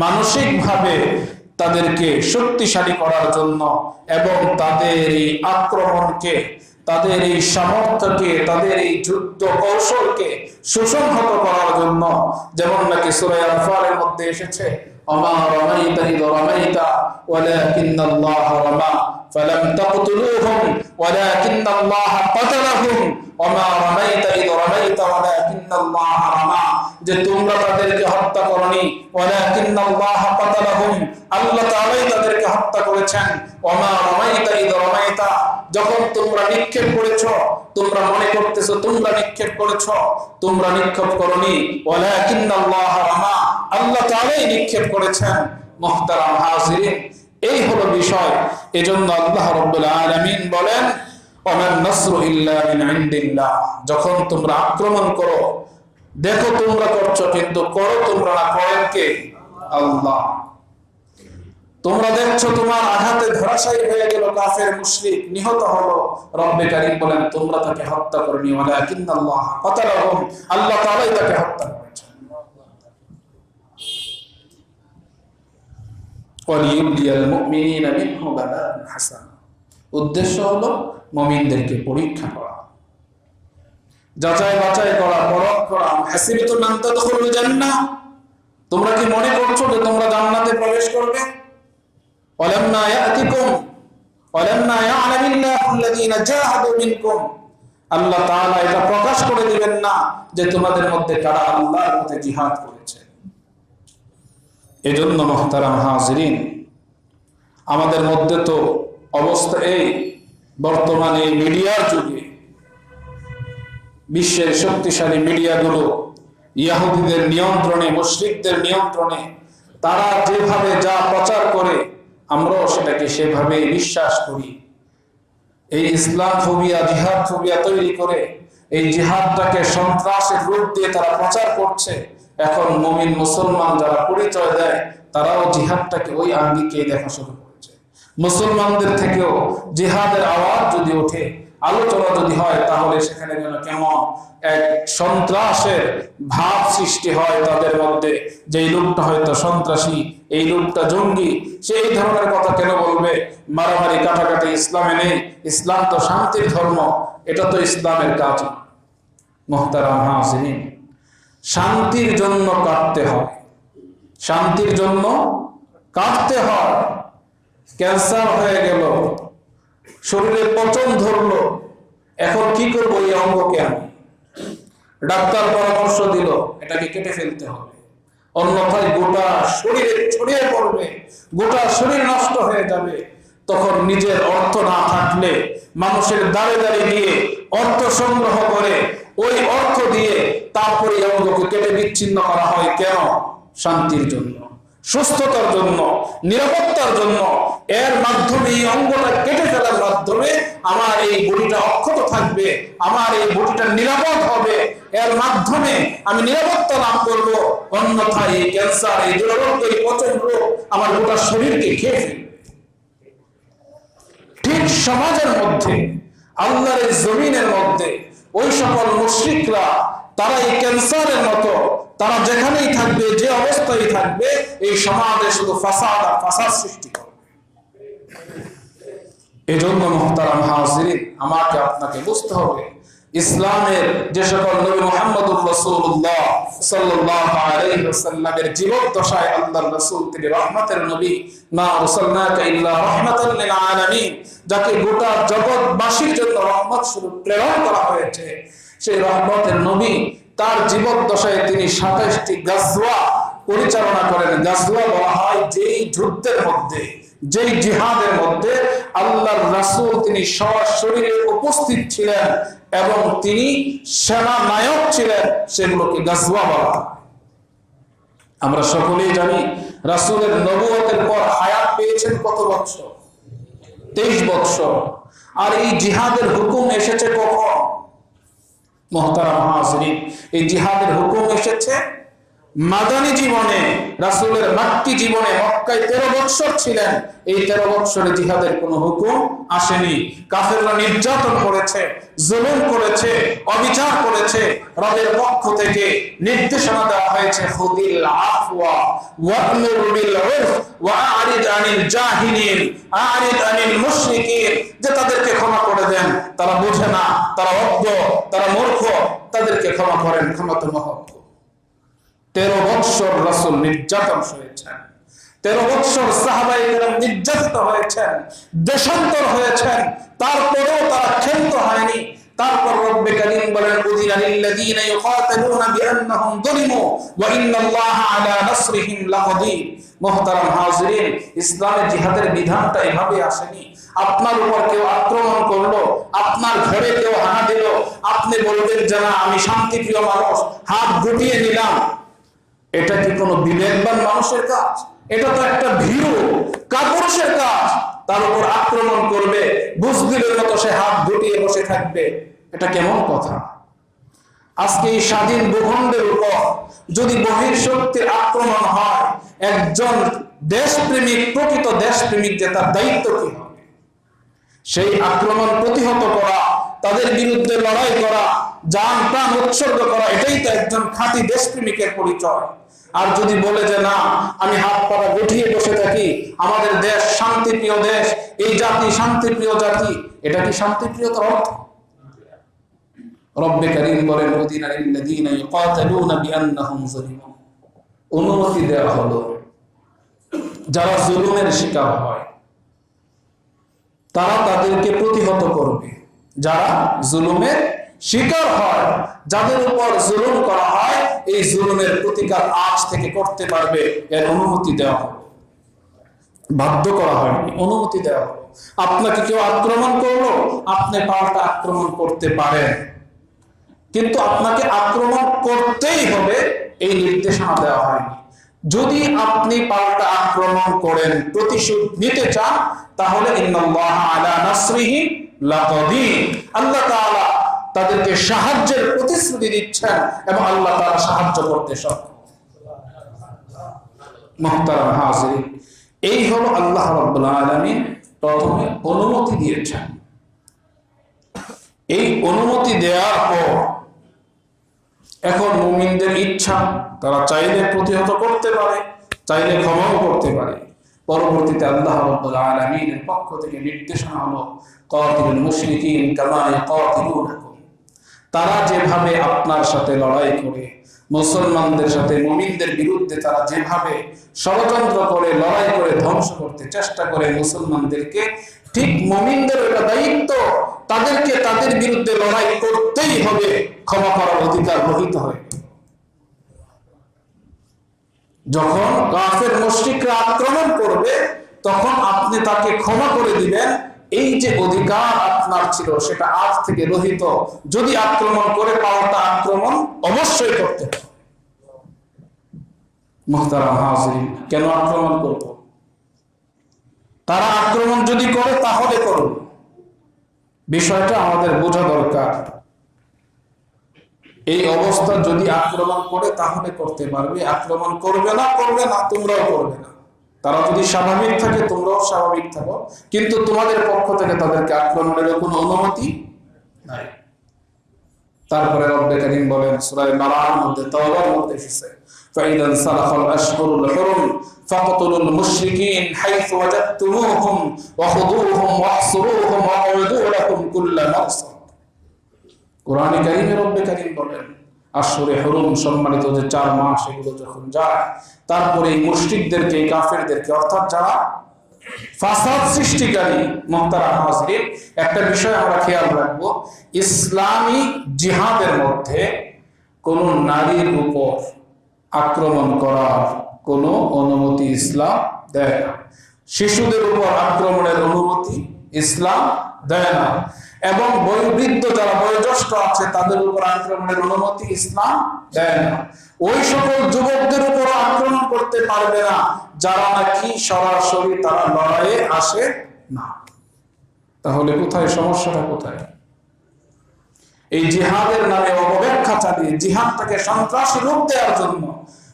মানসিকভাবে তাদেরকে শক্তিশালী করার জন্য এবং তাদের এই আক্রমণকে, তাদের এই সামর্থ্যকে, তাদের এই যুদ্ধ কৌশলকে সুসংহত করার জন্য। যেমন নাকি সূরা আনফালের মধ্যে এসেছে, ওমা রামাইতা ইয রামাইতা ওয়ালাকিন্নাল্লাহ রামা ফালাম তাকতুলুহুম ওয়ালাকিন্নাল্লাহ কাতালাহুম ওমা রামাইতা ইয রামাইতা ওয়ালাকিন্নাল্লাহ রামা, যে তোমরা তাদেরকে হত্যা করনি, ওয়ালাকিন্নাল্লাহ কাতালাহুম, আল্লাহ তাআলাই তাদেরকে হত্যা করেছেন। ওমা রামাইতা ইয রামাইতা, যখন তোমরা নিক্ষেপ করেছো, তোমরা মনে করতেছো তোমরা নিক্ষেপ করেছো, তোমরা নিক্ষেপ করনি, ওয়ালাকিন্নাল্লাহ রামা, আল্লাহ তাআলাই নিক্ষেপ করেছেন। মুহতারাম হাজিরিন, এই হলো বিষয়। এজন্য আল্লাহ রাব্বুল আলামিন বলেন, ওয়ামান নাসরু ইল্লা মিন ইনদিল্লাহ, যখন তোমরা আক্রমণ করো, দেখো তোমরা করছো কিন্তু করো তোমরা না, করেন কে? আল্লাহ। তোমরা দেখছো তোমার আঘাতে ধরাশায়ী হয়ে গেল কাফের মুশরিক, নিহত হলো, রব্বে কারীম বলেন তোমরা তাকে হত্যা করনি, ওয়ালাকিন্নাল্লাহ কাতালাহুম, আল্লাহ তাআলাই তাকে হত্যা করেছেন। ওয়ালিউলিয়াল মুমিনিনা মিনহু বালাআন হাসানা, উদ্দেশ্য হলো মুমিনদেরকে পরীক্ষা করা, যাচাই বাছাই করা, পরখ করা। হাসিবাতুম আন তাদখুলুল জান্নাহ, তোমরা কি মনে করছো যে তোমরা জান্নাতে প্রবেশ করবে? ওয়ালাম্মা ইয়াতিকুম ওয়ালাম্মা ইয়ালামিল্লাহু আল্লাযীনা জাহাদু মিনকুম, আল্লাহ তাআলা এটা প্রকাশ করে দিবেন না যে তোমাদের মধ্যে কারা আল্লাহর পথে জিহাদ করেছে। এজন্য মুহতারাম হাজিরিন, আমাদের মধ্যে তো অবস্থা এই, বর্তমানে মিডিয়ার যুগে বিশ্বের শক্তিশালী মিডিয়াগুলো ইহুদিদের নিয়ন্ত্রণে, মুশরিকদের নিয়ন্ত্রণে, তারা যেভাবে যা প্রচার করে আমরাও সেটাকে সেভাবে বিশ্বাস করি। এই ইসলাম ফোবিয়া, জিহাদ ফোবিয়া তৈরি করে এই জিহাদটাকে সন্ত্রাসের রূপ দিয়ে তারা প্রচার করছে। এখন মুমিন মুসলমান যারা পরিচয় দেয়, তারাও জিহাদটাকে ওই আঙ্গিকেই দেখা শুরু করেছে। মুসলমানদের থেকেও জিহাদের আওয়াজ যদি ওঠে, আলোচনা যদি হয়, তাহলে সেখানে যেন কেমন এক সন্ত্রাসের ভাব সৃষ্টি হয় তাদের মধ্যে, যে এই লোকটা হয়তো সন্ত্রাসী, এই লোকটা জঙ্গি, সেই ধরনের কথা কেন বলবে? মারামারি কাটাকাটি ইসলামে নেই, ইসলাম তো শান্তির ধর্ম, এটা তো ইসলামের কাজ। মুহতারাম হাজিরিন, শান্তির জন্য কাটতে হয়, শান্তির জন্য কাটতে হয়। ক্যান্সার হয়ে গেল, শরীরে পচন ধরলো, এখন কি করবো? এই অঙ্গকে আমি, ডাক্তার পরামর্শ দিল এটাকে কেটে ফেলতে হবে, অন্যথায় গোটা শরীরে ছড়িয়ে পড়বে, গোটা শরীর নষ্ট হয়ে যাবে। তখন নিজের অর্থ না থাকলে মানুষের দাঁড়ে দাঁড়িয়ে গিয়ে অর্থ সংগ্রহ করে ওই অর্থ দিয়ে তারপরে অঙ্গকে কেটে বিচ্ছিন্ন করা হয়। কেন? শান্তির জন্য, সুস্থতার জন্য, নিরাপত্তার জন্য। এর মাধ্যমে, এই অঙ্গটা কেটে ফেলার মাধ্যমে আমার এই বডিটা অক্ষত থাকবে, আমার এই বডিটা নিরাপদ হবে, এর মাধ্যমে আমি নিরাপত্তা লাভ করব। অন্যথায় এই ক্যান্সার, এই দুরারোগ্য, এই পচন রোগ আমার গোটা শরীরকে খেয়ে ফেলবে। ঠিক সমাজের মধ্যে, আল্লাহর এই জমিনের মধ্যে ওই সকল মুশরিকরা, তারা এই ক্যান্সারের মতো, তারা যেখানেই থাকবে, যে অবস্থায় থাকবে, এই সমাজে শুধু ফাসাদ আর ফাসাদ সৃষ্টি করবে। এজন্য মুহতারাম হাজিরিন, আমাকে আপনাকে বুঝতে হবে, ইসলামের যে সকল নবী মুহাম্মদুর রাসূলুল্লাহ সাল্লাল্লাহু আলাইহি ওয়াসাল্লামের জীবদ্দশায় আল্লাহর রাসূল তিনি রহমতের নবী, মা আরসালনাকা ইল্লা রাহমাতাল লিল আলামিন, যাকে গোটা জগৎবাসীর জন্য রহমত স্বরূপ প্রেরণ করা হয়েছে, সেই রহমতের নবী তার জীবদ্দশায় তিনি 27টি গাজওয়া পরিচালনা করেন। গাজওয়া বলা হয় যেই যুদ্ধের মধ্যে, যেই জিহাদের মধ্যে আল্লাহর রাসূল তিনি সশরীরে উপস্থিত ছিলেন এবং তিনি সেনা নায়ক ছিলেন, সেগুলোকে গাজওয়া বলা হয়। আমরা সকলেই জানি রাসূলের নবুয়তের পর হায়াত পেয়েছেন কত বছর? 23 বছর। আর এই জিহাদের হুকুম এসেছে কখন? মুহতারাম হাজিরিন, এই জিহাদের হুকুম এসেছে মাদানী জীবনে। রাসূলের মাক্কি জীবনে মক্কায় 13 বছর ছিলেন, এই 13 বছরে জিহাদের কোনো হুকুম আসেনি। কাফেররা নির্যাতন করেছে, জুলুম করেছে, অবিচার করেছে। রবের পক্ষ থেকে নির্দেশনা দেওয়া হয়েছে খুদিল আফওয়া ওয়া'মুর বিল উরফ ওয়া আরিদ আনিল জাহিলিন, আরিদ আনিল মুশরিকিন, যে তাদেরকে ক্ষমা করে দেন, তারা বোঝে না, তারা অজ্ঞ, তারা মূর্খ, তাদেরকে ক্ষমা করেন, ক্ষমা তো মহৎ। 13 বছর রাসূল নির্যাতন হয়েছেন, 13 বছর সাহাবায়ে কেরাম নির্যাতিত হয়েছেন, দেশান্তর হয়েছেন, তারপরেও তারা ক্ষান্ত হয়নি। তারপর রব্বে কারীম বলেন উযিনা লিল্লাযীনা ইউকাতালুনা বিআন্নাহুম যুলিমু ওয়া ইন্নাল্লাহা আলা নাসরিহিম লাকাদির। মুহতারাম হাজিরিন, ইসলামের জিহাদের বিধানটা এভাবে আসেনি। আপনার উপর কেউ আক্রমণ করলো, আপনার ঘরে কেউ হানা দিল, আপনি বলবেন যে না আমি শান্তিপ্রিয় মানুষ, হাত গুটিয়ে নিলাম। এটা কি কোনো বিবেকবান মানুষের কাজ? এটা তো একটা ভীরু কাপুরুষের কাজ। তার উপর আক্রমণ করবে, বুজদিলের মতো সে হাত গুটিয়ে বসে থাকবে, এটা কেমন কথা? আজকে এই স্বাধীন ভূখণ্ডের উপর যদি বহির্শক্তির আক্রমণ হয়, একজন দেশপ্রেমিক, প্রকৃত দেশপ্রেমিক যে তার দায়িত্ব কি হবে? সেই আক্রমণ প্রতিহত করা, তাদের বিরুদ্ধে লড়াই করা, জান প্রাণ উৎসর্গ করা, এটাই তো একজন খাঁটি দেশপ্রেমিকের পরিচয়। আর যদি বলে যে না আমি হাত পাড়া গুটিয়ে বসে থাকি, আমাদের দেশ শান্তিপ্রিয় দেশ, এই জাতি শান্তিপ্রিয় জাতি, এটা কি শান্তিপ্রিয়তার অর্থ? রব্বে কারীম বলেন উযিনা লিল্লাযীনা ইউকাতালুনা বিআন্নাহুম যুলিমু, অনুমতি দেওয়া হলো যারা জুলুমের শিকার হয় তারা তাদেরকে প্রতিহত করবে। যারা জুলুমের শিকার হয়, যাদের উপর জুলুম করা হয়, এই জুলুমের প্রতিকার আজ থেকে করতে পারবে, এর অনুমতি দেওয়া হলো। বাধ্য করা হয়নি, অনুমতি দেওয়া হলো। আপনাকে কেউ আক্রমণ করলো, আপনি পাল্টা আক্রমণ করতে পারেন, কিন্তু আপনাকে আক্রমণ করতেই হবে, এই নির্দেশনা দেওয়া হয়নি। যদি আপনি পাল্টা আক্রমণ করেন, প্রতিশোধ নিতে চান, তাহলে ইন্নাল্লাহা আলা নাসরিহি লাকাদির, আল্লাহ তাআলা তাদেরকে সাহায্যের প্রতিশ্রুতি দিচ্ছেন এবং আল্লাহ তাআলা সাহায্য করতে সক্ষম। মুহতারাম হাজিরিন, এই হলো আল্লাহ রাব্বুল আলামিন প্রথমে অনুমতি দিয়েছেন। এই অনুমতি দেওয়ার পর এখন মুমিনদের ইচ্ছা, তারা চাইলে প্রতিহত করতে পারে, চাইলে ক্ষমাও করতে পারে। পরবর্তীতে আল্লাহ রাব্বুল আলামিনের পক্ষ থেকে নির্দেশনা হলো কাতিলুল মুশরিকিন কামা ইয়াকাতিলুনাকুম, তারা যেভাবে আপনার সাথে লড়াই করে, মুসলমানদের সাথে মুমিনদের বিরুদ্ধে তারা যেভাবে ষড়যন্ত্র করে, লড়াই করে ধ্বংস করতে চেষ্টা করে মুসলমানদেরকে, ঠিক মুমিনদের এটা দায়িত্ব, তাদেরকে তাদের বিরুদ্ধে লড়াই করতেই হবে, ক্ষমা করার অধিকার রহিত হয়। যখন কাফের মুশরিকরা আক্রমণ করবে, তখন আপনি তাকে ক্ষমা করে দিবেন, এই যে অধিকার আপনার ছিল সেটা আজ থেকে রহিত। যদি আক্রমণ করে, পাল্টা আক্রমণ অবশ্যই করতে হবে। মুহতারাম হাজিরিন, কেন আক্রমণ করব? তারা আক্রমণ যদি করে তাহলে করব, বিষয়টা আমাদের বোঝা দরকার। এই অবস্থা যদি আক্রমণ করে তাহলে করতে পারবে, আক্রমণ করবে না, তোমরাও করবে না। তারা যদি স্বাভাবিক থাকে, তোমরাও স্বাভাবিক থাকো, কিন্তু তোমাদের পক্ষ থেকে তাদেরকে আক্রমণের কোনো অনুমতি নাই। তারপরে রব্বে কারীম বলেন সূরা বারার মধ্যে, তাওবার মধ্যে এসেছে ফাইদান সালাখাল আশহুরুল হুরুম ফাকতুলুল মুশরিকিন হাইথু ওয়াজাদতুমুহুম ওয়া খুযুহুম ওয়াহসুরুহুম ওয়া'উদু লাহুম কুল্লা মারসাদ। কোরআনে কারিমে রব্বে কারিম বলেন আশহুরে হুরুম সম্মানিত যে 4 মাস এগুলো যখন যায়, তারপরে এই মুশরিকদেরকে, এই কাফেরদেরকে, অর্থাৎ যারা ফাসাদ সৃষ্টিকারী, মুহতারাম হাজিরিন, একটা বিষয় আমরা খেয়াল রাখবো, ইসলামী জিহাদের মধ্যে কোন নারীর উপর আক্রমণ করার কোন অনুমতি ইসলাম দেয় না। শিশুদের উপর আক্রমণের অনুমতি ইসলাম দেয় না, এবং বয়োবৃদ্ধ যারা বয়োজ্যেষ্ঠ আছে তাদের উপর আক্রমণের অনুমতি ইসলাম দেয় না। ওই সকল যুবকদের উপর আক্রমণ করতে পারবে না যারা নাকি সরাসরি তারা লড়াইয়ে আসে না। তাহলে কোথায় সমস্যাটা? কোথায়? এই জিহাদের নামে অপব্যাখ্যা চালিয়ে জিহাদটাকে সন্ত্রাসী রূপ দেওয়ার জন্য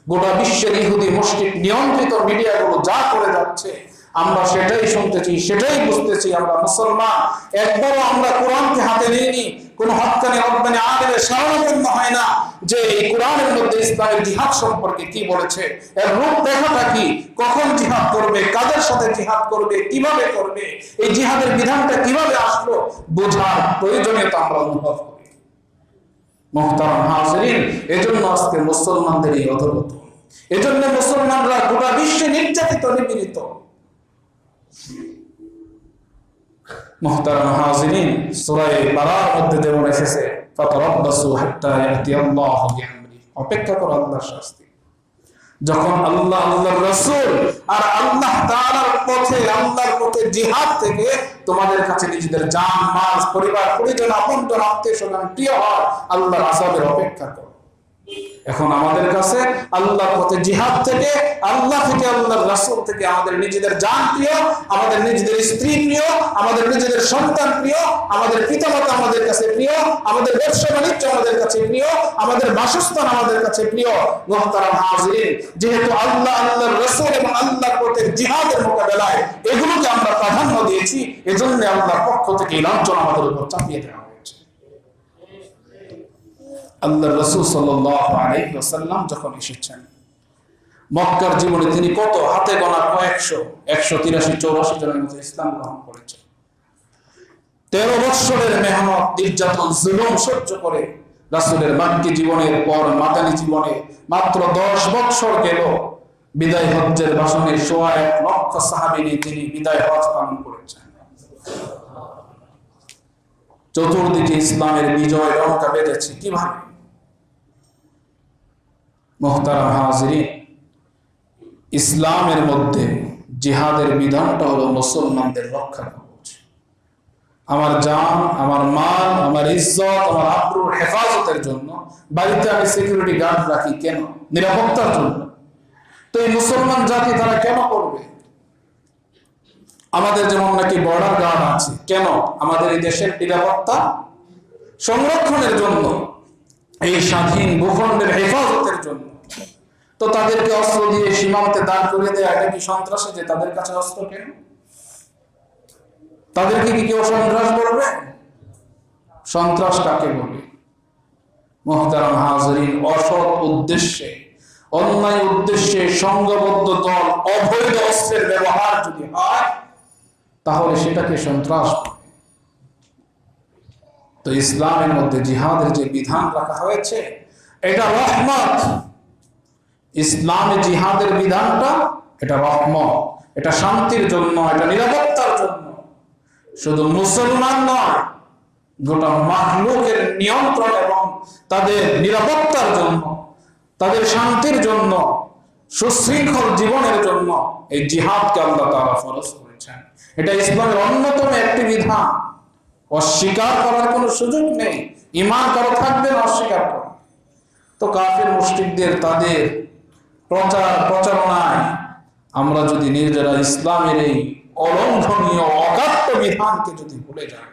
গোটা বিশ্বের ইহুদি মুশরিক নিয়ন্ত্রিত মিডিয়াগুলো যা করে যাচ্ছে, আমরা সেটাই শুনতেছি, সেটাই বুঝতেছি। আমরা মুসলমান, একবারও আমরা কোরআনকে হাতে নিইনি, কোন হক্কানি রব্বানি আলেমের শরণাপন্ন হয় না যে এই কোরআনের মধ্যে ইসলামের জিহাদ সম্পর্কে কি বলেছে, এর রূপরেখাটা কি, কখন জিহাদ করবে, কাদের সাথে জিহাদ করবে, কিভাবে করবে, এই জিহাদের বিধানটা কিভাবে আসলো, বোঝার প্রয়োজনীয়তা আমরা অনুভব করি। মুহতারাম হাজিরিন, এজন্য আজকে মুসলমানদের এই অধোগতি, এজন্য মুসলমানরা গোটা বিশ্বে নির্যাতিত, নিপীড়িত। মুহতারাম হাজিরিন, সূরা বারার মধ্যে যেমন এসেছে ফাতারাব্বাসু হাত্তা ইয়াতিয়াল্লাহু বিআমরি, অপেক্ষা করো আল্লাহর শাস্তি। যখন আল্লাহ, আল্লাহর রাসূল আর আল্লাহ তাআলার পথে, আল্লাহর পথে জিহাদ থেকে তোমাদের কাছে নিজেদের জান, মাল, পরিবার, পরিজন, আপনজন, আত্মীয়স্বজন প্রিয় হয়, আল্লাহর আযাবের অপেক্ষা করো। এখন আমাদের কাছে আল্লাহর পথে জিহাদ থেকে, আল্লাহ থেকে, আল্লাহর রাসূল থেকে আমাদের নিজেদের জান প্রিয়, আমাদের নিজেদের স্ত্রী প্রিয়, আমাদের নিজেদের সন্তান প্রিয়, আমাদের পিতামাতা আমাদের কাছে প্রিয়, আমাদের ব্যবসা বাণিজ্য আমাদের কাছে প্রিয়, আমাদের বাসস্থান আমাদের কাছে প্রিয়। মুহতারাম হাজিরিন, যেহেতু আল্লাহ, আল্লাহর রাসূল এবং আল্লাহর পথে জিহাদের মোকাবেলায় এগুলোকে আমরা প্রাধান্য দিয়েছি, এজন্য আল্লাহর পক্ষ থেকে এই লাঞ্ছনা আমাদের উপর চাপিয়ে দেওয়া হয়েছে। আল্লাহর রাসূল সাল্লাল্লাহু আলাইহি ওয়াসাল্লাম যখন এসেছেন, মক্কার জীবনে তিনি কত হাতে গোনা কয়েকশো, 183-84 জনের মতো ইসলাম গ্রহণ করেছেন। 13 বছরের মেহনত, নির্যাতন, জুলুম সহ্য করে রাসূলের বাক্যী জীবনের পর মাদানী জীবনে মাত্র 10 বছর গেল, বিদায় হজ্জের ভাষণে 1.25 লক্ষ সাহাবী নিয়ে তিনি বিদায় হজ পালন করেছেন। চতুর্দিকে ইসলামের বিজয় রমকা বেঁধেছে। কিভাবে? মুহতারাম হাজিরিন, ইসলামের মধ্যে জিহাদের বিধানটা হলো মুসলমানদের রক্ষা কবচ। আমার জান, আমার মাল, আমার ইজ্জত, আমার আবরুর হেফাজতের জন্য বাড়িতে আমি সিকিউরিটি গার্ড রাখি। কেন? নিরাপত্তার জন্য। তো এই মুসলমান জাতি তারা কেন করবে? আমাদের যেমন নাকি বর্ডার গার্ড আছে, কেন? আমাদের এই দেশের নিরাপত্তা সংরক্ষণের জন্য, এই স্বাধীন ভূখণ্ডের হেফাজতের জন্য। তো তাদেরকে অস্ত্র দিয়ে সীমান্তে দাঁড় করে দেয়, এটা কি সন্ত্রাসী যে তাদের কাছে অস্ত্র? কেন? তাদেরকে কি কেউ সন্ত্রাস বলবে? সন্ত্রাস কাকে বলে? মুহতারাম হাজিরিন, অসৎ উদ্দেশ্যে, অন্যায় উদ্দেশ্যে সংঘবদ্ধ দল অবৈধ অস্ত্রের ব্যবহার যদি হয়, তাহলে সেটাকে সন্ত্রাস। তো ইসলামের মধ্যে জিহাদের যে বিধান রাখা হয়েছে, এটা রহমত। ইসলামে জিহাদের বিধানটা এটা রহমত, এটা শান্তির জন্য, এটা নিরাপত্তার জন্য। শুধু মুসলমান নয়, গোটা মাখলুকের নিয়ন্ত্রণ এবং তাদের নিরাপত্তার জন্য, তাদের শান্তির জন্য, সুশৃঙ্খল জীবনের জন্য এই জিহাদকে আল্লাহ তাআলা ফরজ করেছেন। এটা ইসলামের অন্যতম একটি বিধান। অস্বীকার করার কোনো সুযোগ নেই। ঈমান কারো থাকবে না অস্বীকার করা। তো কাফের মুশরিকদের তাদের প্রচারণায় আমরা যদি নিজেরা ইসলামের এই অলঙ্ঘনীয় অকাট্য বিধানকে যদি ভুলে যাই,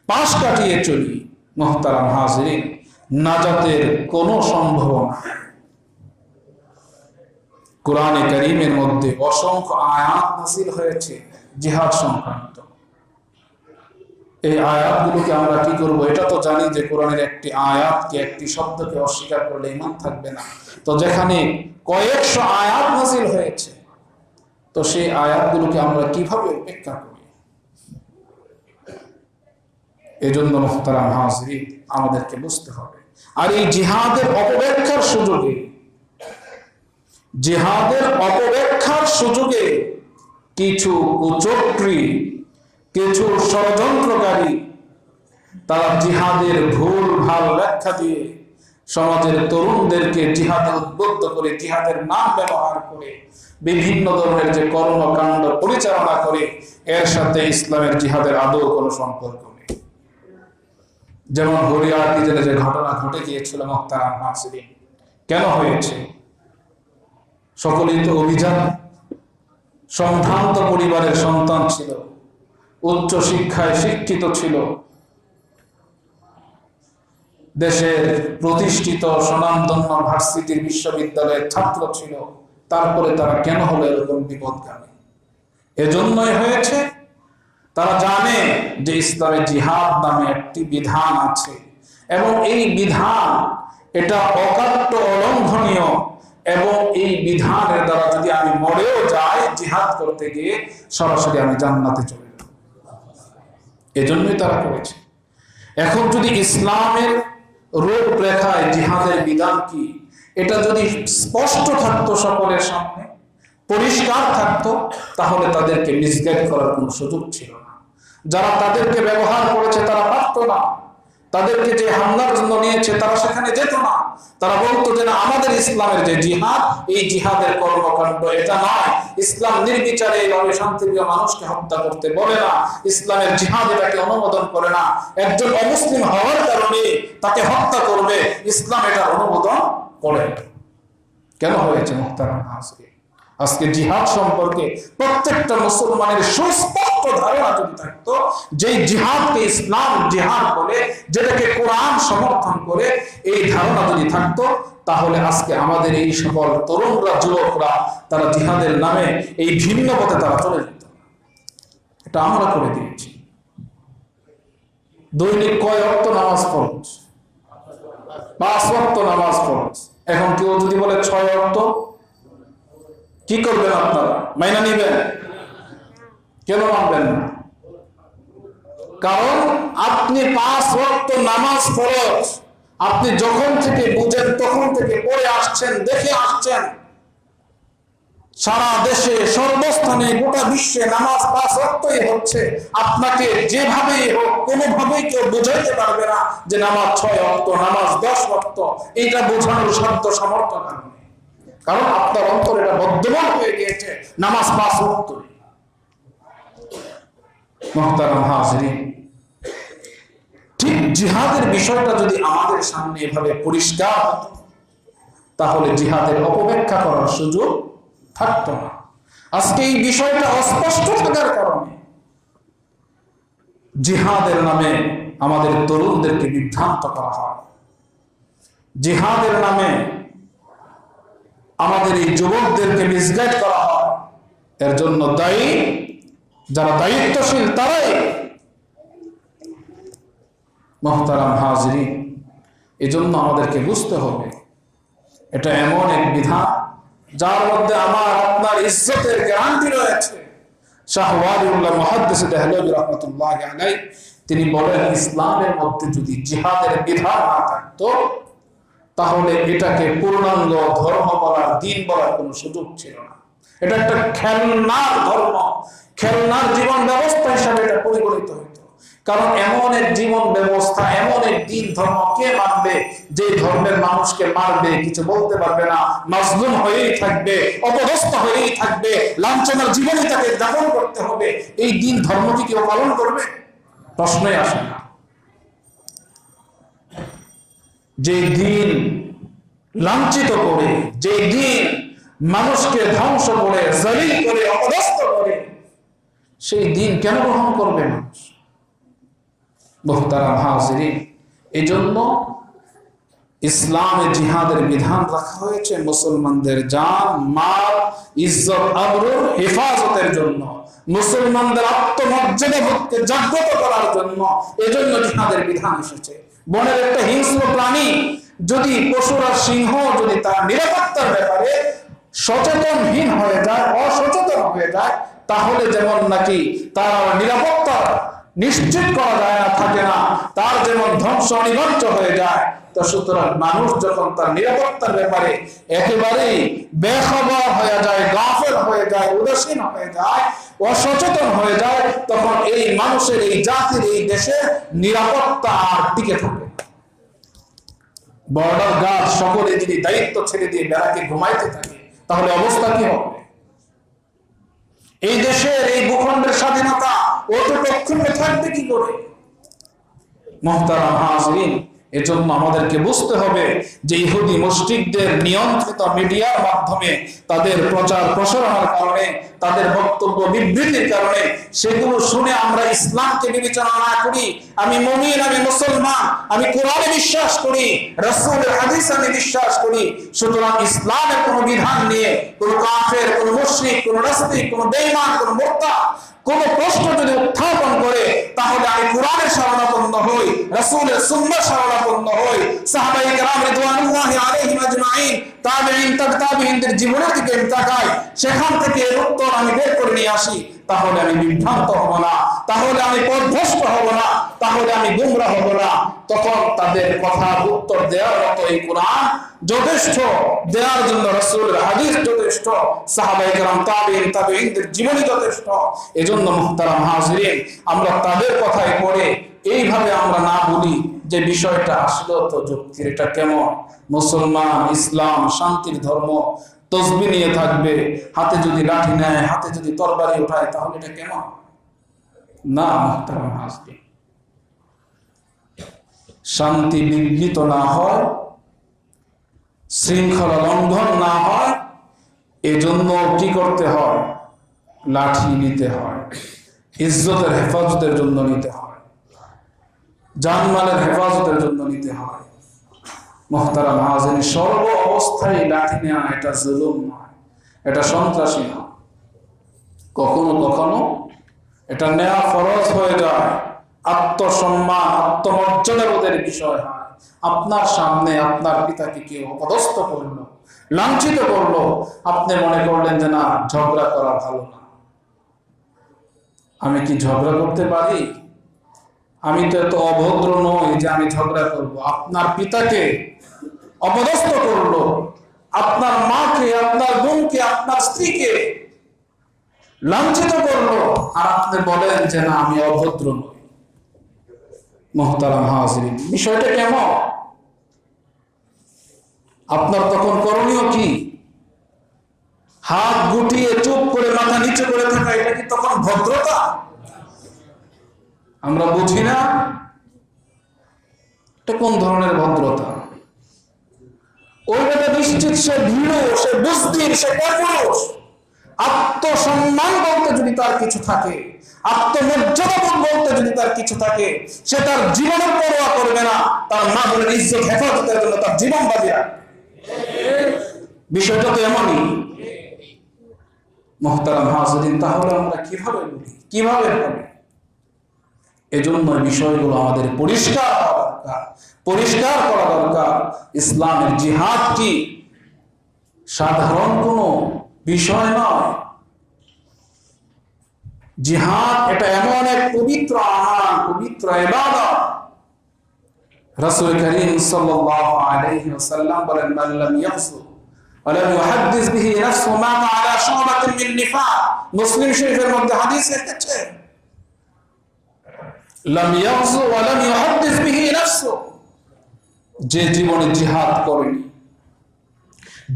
পাশ কাটিয়ে চলি, মুহতারাম হাজিরিন, নাজাতের কোনো সম্ভাবনা। কোরআনে কারীমের মধ্যে অসংখ্য আয়াত নাযিল হয়েছে জিহাদ সংক্রান্ত। এই আয়াতগুলোকে আমরা কি করব? এটা তো জানি যে কোরআনের একটি আয়াতকে, একটি শব্দকে অস্বীকার করলে ঈমান থাকবে না। তো যেখানে কয়েকশো আয়াত নাযিল হয়েছে, তো সেই আয়াতগুলোকে আমরা কিভাবে উপেক্ষা করি? এজন্য মুহতারাম হাজিরিন, আমাদেরকে বুঝতে হবে। আর এই জিহাদের অপব্যাখ্যার সুযোগে কিছু কুচক্রী, কিছু ষড়যন্ত্রকারী তারা জিহাদের ভুল ভাল ব্যাখ্যা দিয়ে সমাজের তরুণদেরকে জিহাদে উদ্বুদ্ধ করে, জিহাদের নাম ব্যবহার করে বিভিন্ন ধরনের যে কর্মকাণ্ড পরিচালনা করে, এর সাথে ইসলামের জিহাদের আদৌ কোনো সম্পর্ক নেই। যেমন হরিয়াটি জেলে যে ঘটনা ঘটে গিয়েছিল মুহতারাম হাজিরিন, কেন হয়েছে? সকলেই তো অভিজাত সম্ভ্রান্ত পরিবারের সন্তান ছিল, উচ্চ শিক্ষায় শিক্ষিত ছিল, দেশের প্রতিষ্ঠিত স্বনামধন্য ভার্সিটির বিশ্ববিদ্যালয়ের ছাত্র ছিল। তারপরে তারা কেন হলো এরকম বিপদগামী? এজন্যই হয়েছে তারা জানে যে ইসলামে জিহাদ নামে একটি বিধান আছে এবং এই বিধান এটা অকাট্য অলঙ্ঘনীয়, এবং এই বিধানের দ্বারা যদি আমি মরেও যাই জিহাদ করতে গিয়ে সরাসরি আমি জান্নাতে চলে যাব। এজন্যই তারা করেছে। এখন যদি ইসলামের রূপরেখায় জিহাদের বিধান কি এটা যদি স্পষ্ট থাকতো, সকলের সামনে পরিষ্কার থাকতো, তাহলে তাদেরকে মিসগাইড করার কোনো সুযোগ ছিল না। যারা তাদেরকে ব্যবহার করেছে তারা পারত না, তাদেরকে যে হামলার জন্য নিয়েছে তারা সেখানে যেত না। তারা বলতো যে না, আমাদের ইসলামের যে জিহাদ, এই জিহাদের কর্মকাণ্ড এটা নয়। ইসলাম নির্বিচারে এইভাবে শান্তিপ্রিয় মানুষকে হত্যা করতে বলে না। ইসলামের জিহাদ এটাকে অনুমোদন করে না। একজন অমুসলিম হওয়ার কারণে তাকে হত্যা করবে, ইসলাম এটা অনুমোদন করে। কেন হয়েছে মুহতারাম হাজিরিন? আজকে জিহাদ সম্পর্কে প্রত্যেকটা মুসলমানের সুস্পষ্ট ধারণা যদি থাকতো, যে জিহাদকে ইসলাম জিহাদ বলে, যেটাকে কোরআন সমর্থন করে, এই ধারণা যদি থাকতো, তাহলে আজকে আমাদের এই সকল তরুণরা, যুবকরা তারা জিহাদের নামে এই ভিন্ন পথে তারা চলে যেত। এটা আমরা করে দিয়েছি। দৈনিক কয় ওয়াক্ত নামাজ ফরজ? 5 ওয়াক্ত নামাজ ফরজ। এখন কেউ যদি বলে 6 ওয়াক্ত, কি করবেন আপনারা? মাইনা নিবেন? কেন মানবেন না? কারণ আপনি 5 ওয়াক্ত নামাজ ফরজ আপনি যখন থেকে বুঝেন তখন থেকে পড়ে আসছেন, দেখে আসছেন। সারা দেশে সর্বস্থানে গোটা বিশ্বে নামাজ 5 ওয়াক্তই হচ্ছে। আপনাকে যেভাবেই হোক কোনোভাবেই কেউ বোঝাইতে পারবে না যে নামাজ 6 ওয়াক্ত, নামাজ 10 ওয়াক্ত। এটা বোঝানোর সাধ্য সামর্থ্য নেই, কারণ আপনার অন্তর এটা বদ্ধমূল হয়ে গিয়েছে নামাজ 5 ওয়াক্ত। মুহতারাম হাজিরিন, ঠিক জিহাদের বিষয়টা যদি আমাদের সামনে এভাবে পরিষ্কার হতো, তাহলে জিহাদের অপব্যাখ্যা করার সুযোগ থাকতো না। আজকে এই বিষয়টা অস্পষ্ট থাকার কারণে জিহাদের নামে আমাদের তরুণদেরকে বিভ্রান্ত করা হয়। জিহাদের নামে আমাদের এই যুবকদেরকে মিসগাইড করা হয়। এর জন্য দায়ী যারা দায়িত্বশীল তারাই। মুহতারাম হাজিরিন, এজন্য আমাদেরকে বুঝতে হবে এটা এমন এক বিধান যার মধ্যে আমার আপনার ইজ্জতের গ্যারান্টি রয়েছে। শাহ ওয়ালিউল্লাহ মুহাদ্দিস দেহলভী রাহমাতুল্লাহি আলাইহি তিনি বলেন, ইসলামের মধ্যে যদি জিহাদের বিধান না থাকতো তাহলে এটাকে পূর্ণাঙ্গ ধর্ম বলার, দিন বলার কোনো সুযোগ ছিল না। এটা একটা খেলনার ধর্ম, খেলনার জীবন ব্যবস্থা হিসাবে এটা পরিগণিত হইত। কারণ এমন এক জীবন ব্যবস্থা, এমন এক দিন ধর্ম কে মানবে যে ধর্মের মানুষকে মারবে, কিছু বলতে পারবে না, মাজলুম হয়েই থাকবে, অপদস্থ হয়েই থাকবে, লাঞ্ছনার জীবনে তাকে যাপন করতে হবে। এই দিন ধর্ম কি কেউ পালন করবে? প্রশ্নই আসে না। যে দিন লাঞ্ছিত করে, যে দিন মানুষকে ধ্বংস করে, জলিল করে, অপদস্থ করে, সেই দিন কেন গ্রহণ করবে মানুষ? মুহতারাম হাজিরিন, এজন্য ইসলামে জিহাদের বিধান রাখা হয়েছে মুসলমানদের জান, মাল, ইজ্জত, আবরুর হেফাজতের জন্য, মুসলমানদের আত্মমর্যাদাবোধকে জাগ্রত করার জন্য। এজন্য জিহাদের বিধান এসেছে। বনের একটা হিংস্র প্রাণী যদি, পশুরা সিংহ যদি তার নিরাপত্তার ব্যাপারে সচেতনহীন হয়ে যায়, অসচেতন হয়ে যায়, তাহলে যেমন নাকি তার নিরাপত্তা নিশ্চিত করা যায় না, থাকে না, তার যেমন ধ্বংস অনিবার্য হয়ে যায়। তো সুতরাং মানুষ যখন তার নিরাপত্তার ব্যাপারে একেবারেই বেখবর হয়ে যায়, গাফেল হয়ে যায়, উদাসীন হয়ে যায়, অসচেতন হয়ে যায়, তখন এই মানুষের, এই জাতির, এই দেশের নিরাপত্তা আর টিকে থাকে। বর্ডার গার্ড সকলে যদি দায়িত্ব ছেড়ে দিয়ে বেড়াকে ঘুমাইতে থাকে, তাহলে অবস্থা কি হবে? এই দেশের, এই ভূখণ্ডের স্বাধীনতা অটুট অক্ষুণ্ণ থাকবে কি করে? মুহতারাম হাজিরিন, এজন্য আমাদেরকে বুঝতে হবে যে ইহুদি মুশরিকদের নিয়ন্ত্রিত মিডিয়ার মাধ্যমে তাদের প্রচার প্রসারণের কারণে, তাদের বক্তব্য বিবৃতির কারণে সেগুলো শুনে আমরা ইসলামকে বিবেচনা না করি, আমি মুমিন, আমি মুসলমান, আমি কোরআনে বিশ্বাস করি, রাসূলের হাদিস আমি বিশ্বাস করি, সুতরাং ইসলামের কোন বিধান নিয়ে কোন কাফের, কোন মুশরিক, কোন নাস্তিক, কোন বেঈমান, কোন মুরতাদ কোন প্রশ্ন যদি উত্থাপন করে, তাহলে আমি কোরআনের শরণাপন্ন হই, রাসূলের সুন্নাহর শরণাপন্ন হই, সাহাবায়ে কেরাম রিদওয়ানুল্লাহি আলাইহিম আজমাইন, তাবেঈন, তাবেঈনদের জীবনের দিকে তাকাই, সেখান থেকে এর উত্তর আমি বের করে নিয়ে আসি, তাহলে আমি বিভ্রান্ত হব না, তাহলে আমি পথভ্রষ্ট হব না, তাহলে আমি গুমরা হব না। তখন তাদের কথার উত্তর দেওয়ার মতো এই কোরআন যথেষ্ট, দেওয়ার জন্য রাসূলের হাদিস যথেষ্ট, সাহাবায়ে কেরাম, তাবেঈন, তাবেঈনদের জীবনী যথেষ্ট। এজন্য মুহতারাম হাজিরিন, আমরা তাদের কথাই পড়ে এইভাবে আমরা না বলি যে বিষয়টা আসলে তো যুক্তির, এটা কেমন? মুসলমান, ইসলাম, শান্তির ধর্ম, তসবিহ নিয়ে থাকবে, হাতে যদি লাঠি নেয়, হাতে যদি তরবারি উঠায়, তাহলে এটা কেমন? না মুহতারাম হাজিরিন, শান্তি বিঘ্নিত না হয়, শৃঙ্খলা লঙ্ঘন না হয়, এজন্য কি করতে হয়? লাঠি নিতে হয়, ইজ্জতের হেফাজতের জন্য নিতে হয়, জানমালের হেফাজতের জন্য নিতে হয়। মুহতারাম হাজিরিন, সর্ব অবস্থায় লাঠি নেওয়া এটা জুলুম নয়, এটা সন্ত্রাসী নয়, কখনো কখনো এটা নেওয়া ফরজ হয়ে যায়, আত্মসম্মান, আত্মমর্যাদাবোধের বিষয় হয়। আপনার সামনে আপনার পিতাকে কেউ অপদস্থ করলো, লাঞ্ছিত করলো, আপনি মনে করলেন যে না, ঝগড়া করা ভালো না, আমি কি ঝগড়া করতে পারি? আমি তো এত অভদ্র নই যে আমি ঝগড়া করব। আপনার পিতাকে অপদস্থ করলো, আপনার মাকে, আপনার বোনকে, আপনার স্ত্রীকে লাঞ্ছিত করলো, আর আপনি বলেন যে না, আমি অভদ্র নই। মুহতারাম হাজিরিন, বিষয়টা কেমন? আপনার তখন করণীয় কি? হাত গুটিয়ে চুপ করে মাথা নিচু করে থাকা, এটা কি তখন ভদ্রতা? আমরা বুঝি না এটা কোন ধরনের ভদ্রতা। ওইটা নিশ্চিত সে ভীরু, সে বুঝদির, সে কাপুরুষ। আত্মসম্মান বলতে যদি তার কিছু থাকে, আত্মমর্যাদা বলতে যদি তার কিছু থাকে, সে তার জীবনের পরোয়া করবে না, তার মা বোনের ইজ্জত হেফাজতের জন্য তার জীবন বাজি রাখবে। বিষয়টা তো এমনই। মুহতারাম হাজিরিন, তাহলে আমরা কিভাবে বলি, কিভাবে বলি? এজন্য বিষয়গুলো আমাদের পরিষ্কার করা দরকার, পরিষ্কার করা দরকার। ইসলামের জিহাদ কি সাধারণ কোনো বিষয় নয়। জিহাদ এটা এমন এক পবিত্র আমাল, পবিত্র ইবাদত। রাসূল করিম সাল্লাল্লাহু আলাইহি ওয়াসাল্লাম বলেন, মান লাম ইয়াগজু ওয়া লাম ইউহাদ্দিস বিহি নাফসুহু মাতা আলা শুবাতিন মিন নিফাক। মুসলিম শরীফের মধ্যে হাদিস এসেছে, লাম ইয়াগজু ওয়া লাম ইউহাদ্দিস বিহি নাফসুহু, যে জীবনে জিহাদ করেনি,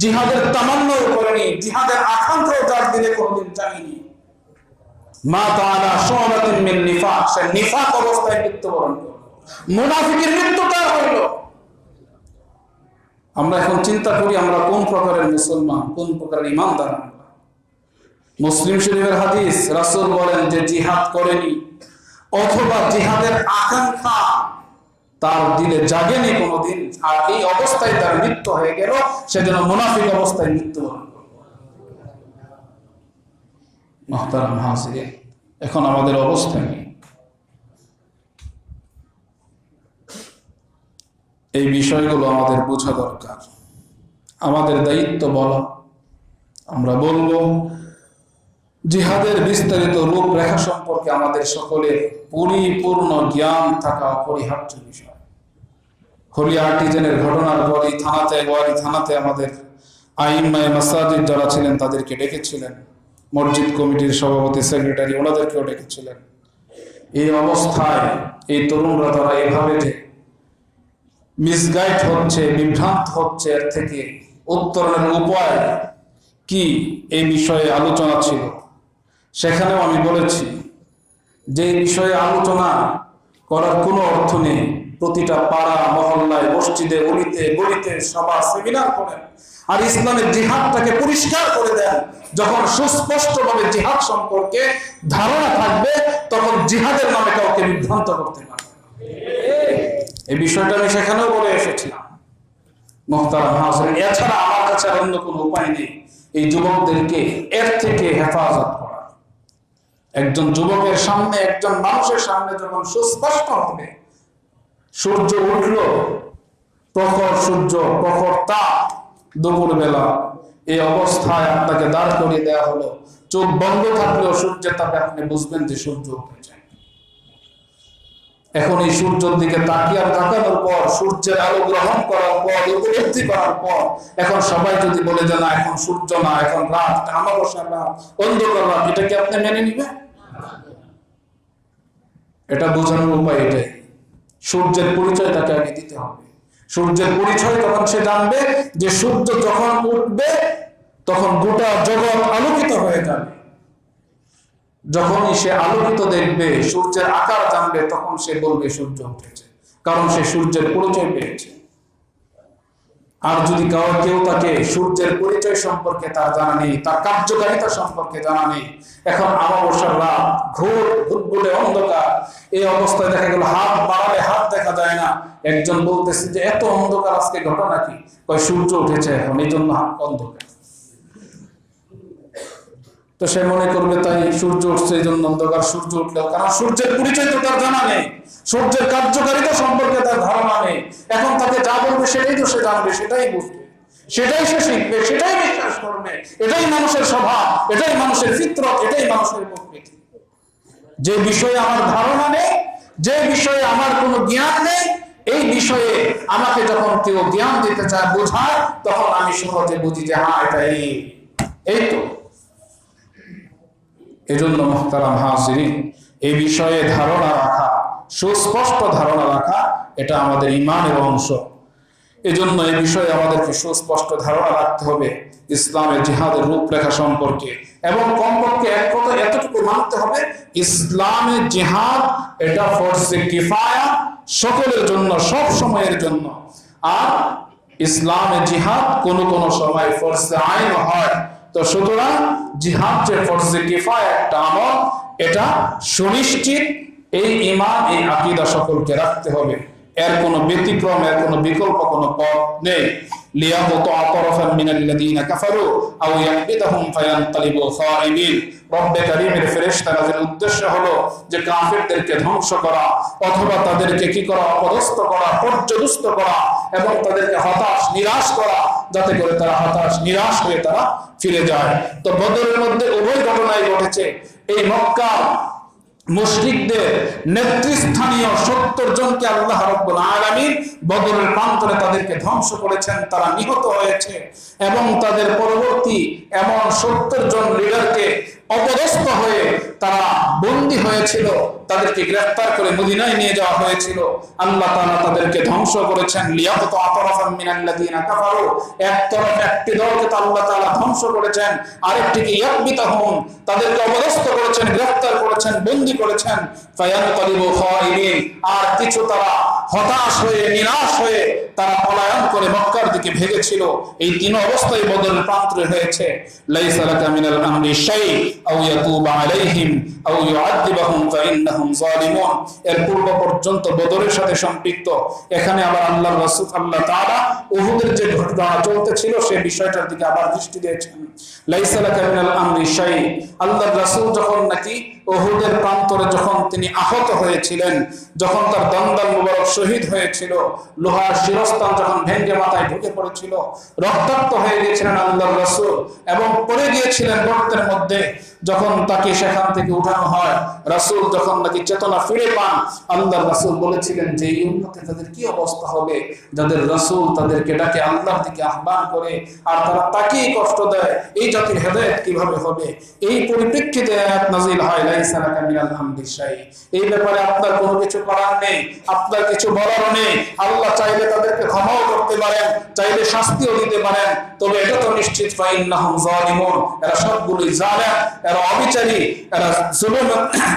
জিহাদের তামান্নাও করেনি, জিহাদের আকাঙ্ক্ষাও যার দিলে কোনোদিন জাগেনি, মাতা আলা শুবাতিন মিন নিফাক, সে নিফাক অবস্থায় মৃত্যুবরণ করল, মুনাফিকের মৃত্যু তার হইল। আমরা এখন চিন্তা করি আমরা কোন প্রকারের মুসলমান, কোন প্রকারের ইমানদার। মুসলিম শরীফের হাদিস, রাসূল বলেন যে জিহাদ করেনি অথবা জিহাদের আকাঙ্ক্ষা তার দিলে জাগেনি কোনোদিন, আর এই অবস্থায় তার মৃত্যু হয়ে গেল, সেজন্য মুনাফিক অবস্থায় মৃত্যুবরণ করল। মুহতারাম হাজিরিন, এখন আমাদের অবস্থা কি? এই বিষয়গুলো আমাদের বোঝা দরকার। আমাদের দায়িত্ব বলা, আমরা বলবো জিহাদের বিস্তারিত রূপরেখা সম্পর্কে আমাদের সকলের পরিপূর্ণ জ্ঞান থাকা অপরিহার্য বিষয়। হোলি আর্টিজেনের ঘটনার পর এই থানাতে আমাদের আইম্মায়ে মাসাজিদ যারা ছিলেন তাদেরকে ডেকেছিলেন, মসজিদ কমিটির সভাপতি, সেক্রেটারি, ওনাদেরকেও ডেকেছিলেন। এই অবস্থায় এই তরুণরা তারা এভাবে যে মিসগাইড হচ্ছে, বিভ্রান্ত হচ্ছে, এর থেকে উত্তরণের উপায় কি এই বিষয়ে আলোচনা ছিল। সেখানেও আমি বলেছি যে এই বিষয়ে আলোচনা করার কোনো অর্থ নেই। প্রতিটা পাড়া মহল্লায়, মসজিদে, অলিতে গলিতে সভা সেমিনার করেন আর ইসলামের জিহাদটাকে পরিষ্কার করে দেন। যখন সুস্পষ্টভাবে জিহাদ সম্পর্কে ধারণা থাকবে তখন জিহাদের নামে কাউকে বিভ্রান্ত করতে পারবে। এই বিষয়টা আমি সেখানেও বলে এসেছিলাম। মুহতারাম হাজিরিন, এছাড়া আমার কাছে অন্য কোনো উপায় নেই এই যুবকদেরকে এর থেকে হেফাজত করা। একজন যুবকের সামনে, একজন মানুষের সামনে যখন সুস্পষ্ট হবে সূর্য উঠল, প্রখর সূর্য, প্রখর তাপ, দুপুর বেলা, এই অবস্থায় আপনাকে দাঁড় করিয়ে দেওয়া হলো, চোখ বন্ধ থাকলেও সূর্যের তাপে আপনি বুঝবেন যে সূর্য উঠেছে। এখন এই সূর্যের দিকে তাকানোর পর, সূর্যের আলো গ্রহণ করার পর, উপলব্ধি করার পর, এখন সবাই যদি বলে যে না এখন সূর্য না, এখন রাত, আমাবস্যার রাত, অন্ধকার রাত, এটা কি আপনি মেনে নিবেন? এটা বোঝানোর উপায় এটাই, সূর্যের পরিচয় তাকে আগে দিতে হবে। সূর্যের পরিচয় তখন সে জানবে যে সূর্য যখন উঠবে তখন গোটা জগৎ আলোকিত হয়ে যাবে। যখনই সে আলোকিত দেখবে, সূর্যের আকার জানবে, তখন সে বলবে সূর্য উঠেছে, কারণ সে সূর্যের পরিচয় পেয়েছে। আর যদি কেউ তাকে সূর্যের পরিচয় সম্পর্কে তার জানা নেই, তার কার্যকারিতা সম্পর্কে জানা নেই, এখন আমাবস্যার রাত, ঘোর ঘুটঘুটে অন্ধকার, এই অবস্থায় দেখা গেল হাত বাড়ালে হাত দেখা যায় না। একজন বলতেছে যে এত অন্ধকার আজকে, ঘটনা কি? কয় সূর্য উঠেছে এখন, এই জন্য অন্ধকার। তো সে মনে করবে তাই সূর্য উঠছে এই জন্য অন্ধকার। সূর্য উঠলেও, কারণ সূর্যের পরিচয় তো তার জানা নেই, সূর্যের কার্যকারিতা সম্পর্কে তার ধারণা নেই। এখন তাকে যা বলবে সেটাই তো সে জানবে, সেটাই বুঝবে, সেটাই সে শিখবে, সেটাই বিশ্বাস করবে। এটাই মানুষের স্বভাব, এটাই মানুষের ফিতরত, এটাই মানুষের প্রকৃতি। যে বিষয়ে আমার ধারণা নেই, যে বিষয়ে আমার কোনো জ্ঞান নেই, এই বিষয়ে আমাকে যখন কেউ জ্ঞান দিতে চায়, বোঝায়, তখন আমি সহজে বুঝি যে হ্যাঁ এটা এই তো। এজন্য মুহতারাম হাজিরিন, এই বিষয়ে ধারণা রাখা, সুস্পষ্ট ধারণা রাখা, এটা আমাদের ঈমানের অংশ। এজন্য এই বিষয়ে আমাদেরকে সুস্পষ্ট ধারণা রাখতে হবে ইসলামের জিহাদের রূপরেখা সম্পর্কে, এবং কমপক্ষে এক কথা এতটুকু মানতে হবে, ইসলামের জিহাদ এটা ফরজে কিফায়া, সকলের জন্য, সব সময়ের জন্য। আর ইসলামের জিহাদ কোন কোন সময় ফরজে আইন হয়। তো সুতরাং জিহাদ যে ফরজে কিফায়া একটা আমল, এটা সুনিশ্চিত। এই ঈমান, এই আকীদা সকলকে রাখতে হবে, এর কোনো ব্যতিক্রম, এর কোনো বিকল্প কোনো পথ নেই। লিয়াকুতা তারাফান মিনাল্লাযীনা কাফারু আও ইয়াকবিদাহুম ফায়ানকালিবু খাইবিন। রব্বে কারীমের ফেরেশতাদের উদ্দেশ্য হলো যে কাফেরদেরকে ধ্বংস করা, অথবা তাদেরকে কি করা, অপদস্থ করা, পর্যদুস্ত করা, এবং তাদেরকে হতাশ নিরাশ করা, যাতে করে তারা হতাশ নিরাশ হয়ে তারা ফিরে যায়। তো বদরের মধ্যে উভয় ঘটনাই ঘটেছে। এই মক্কা মুশরিকদের নেতৃস্থানীয় 70 জনকে আল্লাহ রাব্বুল আলামিন বদরের প্রান্তরে তাদেরকে ধ্বংস করেছেন, তারা নিহত হয়েছে, এবং তাদের পরবর্তী এমন 70 জন লিডারকে অপদস্থ হয়ে তারা বন্দী হয়েছিল, তাদেরকে গ্রেফতার করে মদিনায় নিয়ে যাওয়া হয়েছিল। আল্লাহ তাআলা তাদেরকে ধ্বংস করেছেন। লিয়াকুতা তারাফান মিনাল্লাযীনা কাফারু, একটি দলকে আল্লাহ তাআলা ধ্বংস করেছেন, আরেকটিকে ইয়াকবিতাহুম, তাদেরকে অপদস্থ করেছেন, গ্রেফতার করেছেন, বন্দী করেছেন। ফায়ানকালিবু খাইবিন, আর কিছু তারা হতাশ হয়ে নিরাশ হয়ে তারা পলায়ন করে মক্কার দিকে ভেগেছিল। এই তিন অবস্থায় বদরের প্রান্তরে হয়েছে। লাইসা লাকা মিনাল আমরি শাই আও ইয়াতুবা আলাইহিম আও ইউআযিবাহুম ফাইন্নাহুম যালিমুন। এর পূর্ব পর্যন্ত বদরের সাথে সম্পৃক্ত। এখানে আবার আল্লাহর রাসূল আল্লাহ তাআলা উহুদের যে ঘটনা চলতেছিল সেই বিষয়টার দিকে আবার দৃষ্টি দিয়েছেন। লাইসা লাকা মিনাল আমরি শাই, আল্লাহর রাসূল যখন নাকি উহুদের প্রান্তরে যখন তিনি আহত হয়েছিলেন, যখন তার দন্দাল মুবারক শহীদ হয়েছিল, লোহার শিরশ্ছেদ কবরস্থান যখন ভেঙ্গে মাথায় ঢুকে পড়েছিল, রক্তাক্ত হয়ে গিয়েছিলেন আল্লাহর রাসূল এবং পড়ে গিয়েছিলেন গর্তের মধ্যে। যখন তাকে সেখান থেকে উঠানো হয়, রাসূল যখন নাকি চেতনা ফিরে পান, আল্লাহর রাসূল বলেছিলেন যে এই উম্মতে তাদের কি অবস্থা হবে যাদের রাসূল তাদেরকে ডাকে আল্লাহর দিকে আহ্বান করে আর তারা তাকেই কষ্ট দেয়, এই জাতির হেদায়েত কিভাবে হবে? এই পরিপ্রেক্ষিতে আয়াত নাযিল হয়, লাইসা লাকা মিনাল আমরি শাই। এই ব্যাপারে আপনার কোনো কিছু করার নেই, আপনার কিছু বলার নেই। আল্লাহ চাইলে তাদেরকে ক্ষমাও করতে পারেন, চাইলে শাস্তিও দিতে পারেন, তবে এটা তো নিশ্চিত ফাইন্নাহুম যালিমুন, এরা সবগুলোই জালেম, এরা অবিচারী, এরা জুলুম,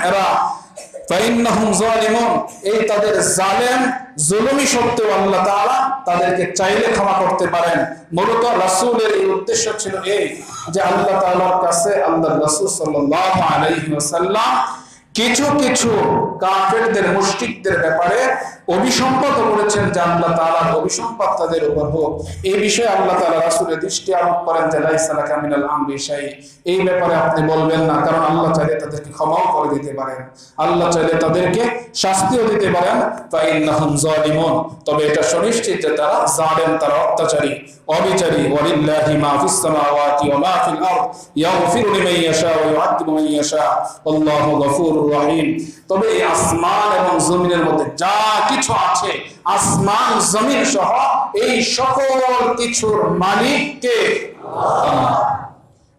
এরা ফাইন্নাহুম যালিমুন, এই তাদের জালেম জুলুমি সত্ত্বেও আল্লাহ তাআলা তাদেরকে চাইলে ক্ষমা করতে পারেন। মূলত রাসূলের এই উদ্দেশ্য ছিল এই যে আল্লাহ তাআলার কাছে আল্লাহর রাসূল সাল্লাল্লাহু আলাইহি ওয়াসাল্লাম কিছু কিছু কাফেরদের মুশরিকদের ব্যাপারে অভিসম্পাত করেছেন যে আল্লাহ তাআলার অভিসম্পাত তাদের উপর হোক। এই বিষয়ে আল্লাহ তাআলা রাসূলের দৃষ্টি আরোপ করেন যে লাইসা লাকা মিনাল আমরি শাই, এই ব্যাপারে আপনি বলবেন না, কারণ আল্লাহ চাইলে তাদেরকে ক্ষমাও করে দিতে পারেন, আল্লাহ চাইলে তাদেরকে শাস্তিও দিতে পারেন। ফাইন্নাহুম যালিমুন, তবে এটা সুনিশ্চিত যে তারা জালেম, তারা অত্যাচারী, অবিচারী। ওয়ালিল্লাহি মা ফিস সামাওয়াতি ওয়া মা ফিল আরদ ইয়াগফিরু লিমান ইয়াশা ওয়া ইউআযযিবু মান ইয়াশা আল্লাহু গফুরুর রহিম। তবে এই আসমান এবং জমিনের মধ্যে যা কিছু আছে, আসমান জমিন সহ এই সকল কিছুর মালিক কে? আল্লাহ।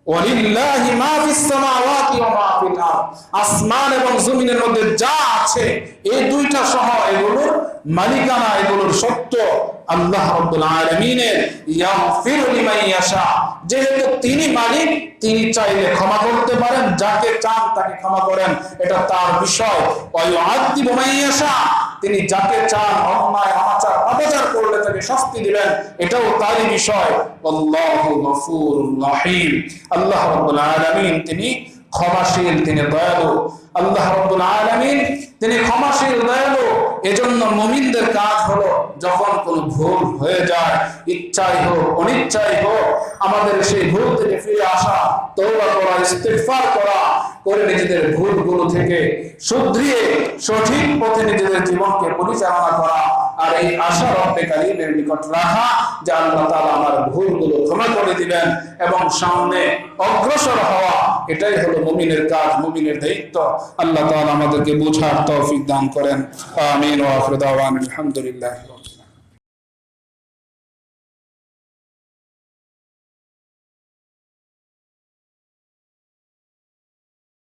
ওয়ালিল্লাহি মা ফিস সামাওয়াতি ওয়া মা ফিল আরদ, আসমান এবং জমিনের মধ্যে যা আছে এই দুইটা সহ এগুলোর মালিকানা, এগুলোর সত্য আল্লাহ রাব্বুল আলামিনের। ইয়াগফিরু লিমান ইয়াশা, যেহেতু তিনি মালিক, তিনি চাইলে ক্ষমা করতে পারেন, যাকে চান তাকে ক্ষমা করেন, এটা তার বিষয়। ওয়া ইউআযযিবু মান ইয়াশা, তিনি যাকে চান অন্যায় অনাচার পাপাচার করলে তাকে শাস্তি দিবেন, এটাও তারই বিষয়। আল্লাহু গফুরুর রহিম, আল্লাহ রাব্বুল আলামিন তিনি ক্ষমাশীল, তিনি দয়ালু। আল্লাহ রাব্বুল আলামিন তিনি ক্ষমাশীল, দয়ালু। এজন্য মুমিনদের কাজ হলো যখন কোনো ভুল হয়ে যায়, ইচ্ছাই হোক অনিচ্ছাই হোক, আমাদের সেই ভুল থেকে ফিরে আসা, তওবা করা, ইস্তিগফার করা, করে নিজেদের ভুলগুলো থেকে শুধরিয়ে সঠিক পথে নিজেদের জীবনকে পরিচালনা করা, আর এই আশা রব্বে কারীমের নিকট রাখা যে আল্লাহ তাআলা আমার ভুলগুলো ক্ষমা করে দিবেন এবং সামনে অগ্রসর হওয়া, এটাই হলো মুমিনের কাজ, মুমিনের দায়িত্ব। আল্লাহ তাআলা আমাদেরকে বুঝার তৌফিক দান করেন। আমিন ওয়া আখিরু দাওয়ানা আলহামদুলিল্লাহ।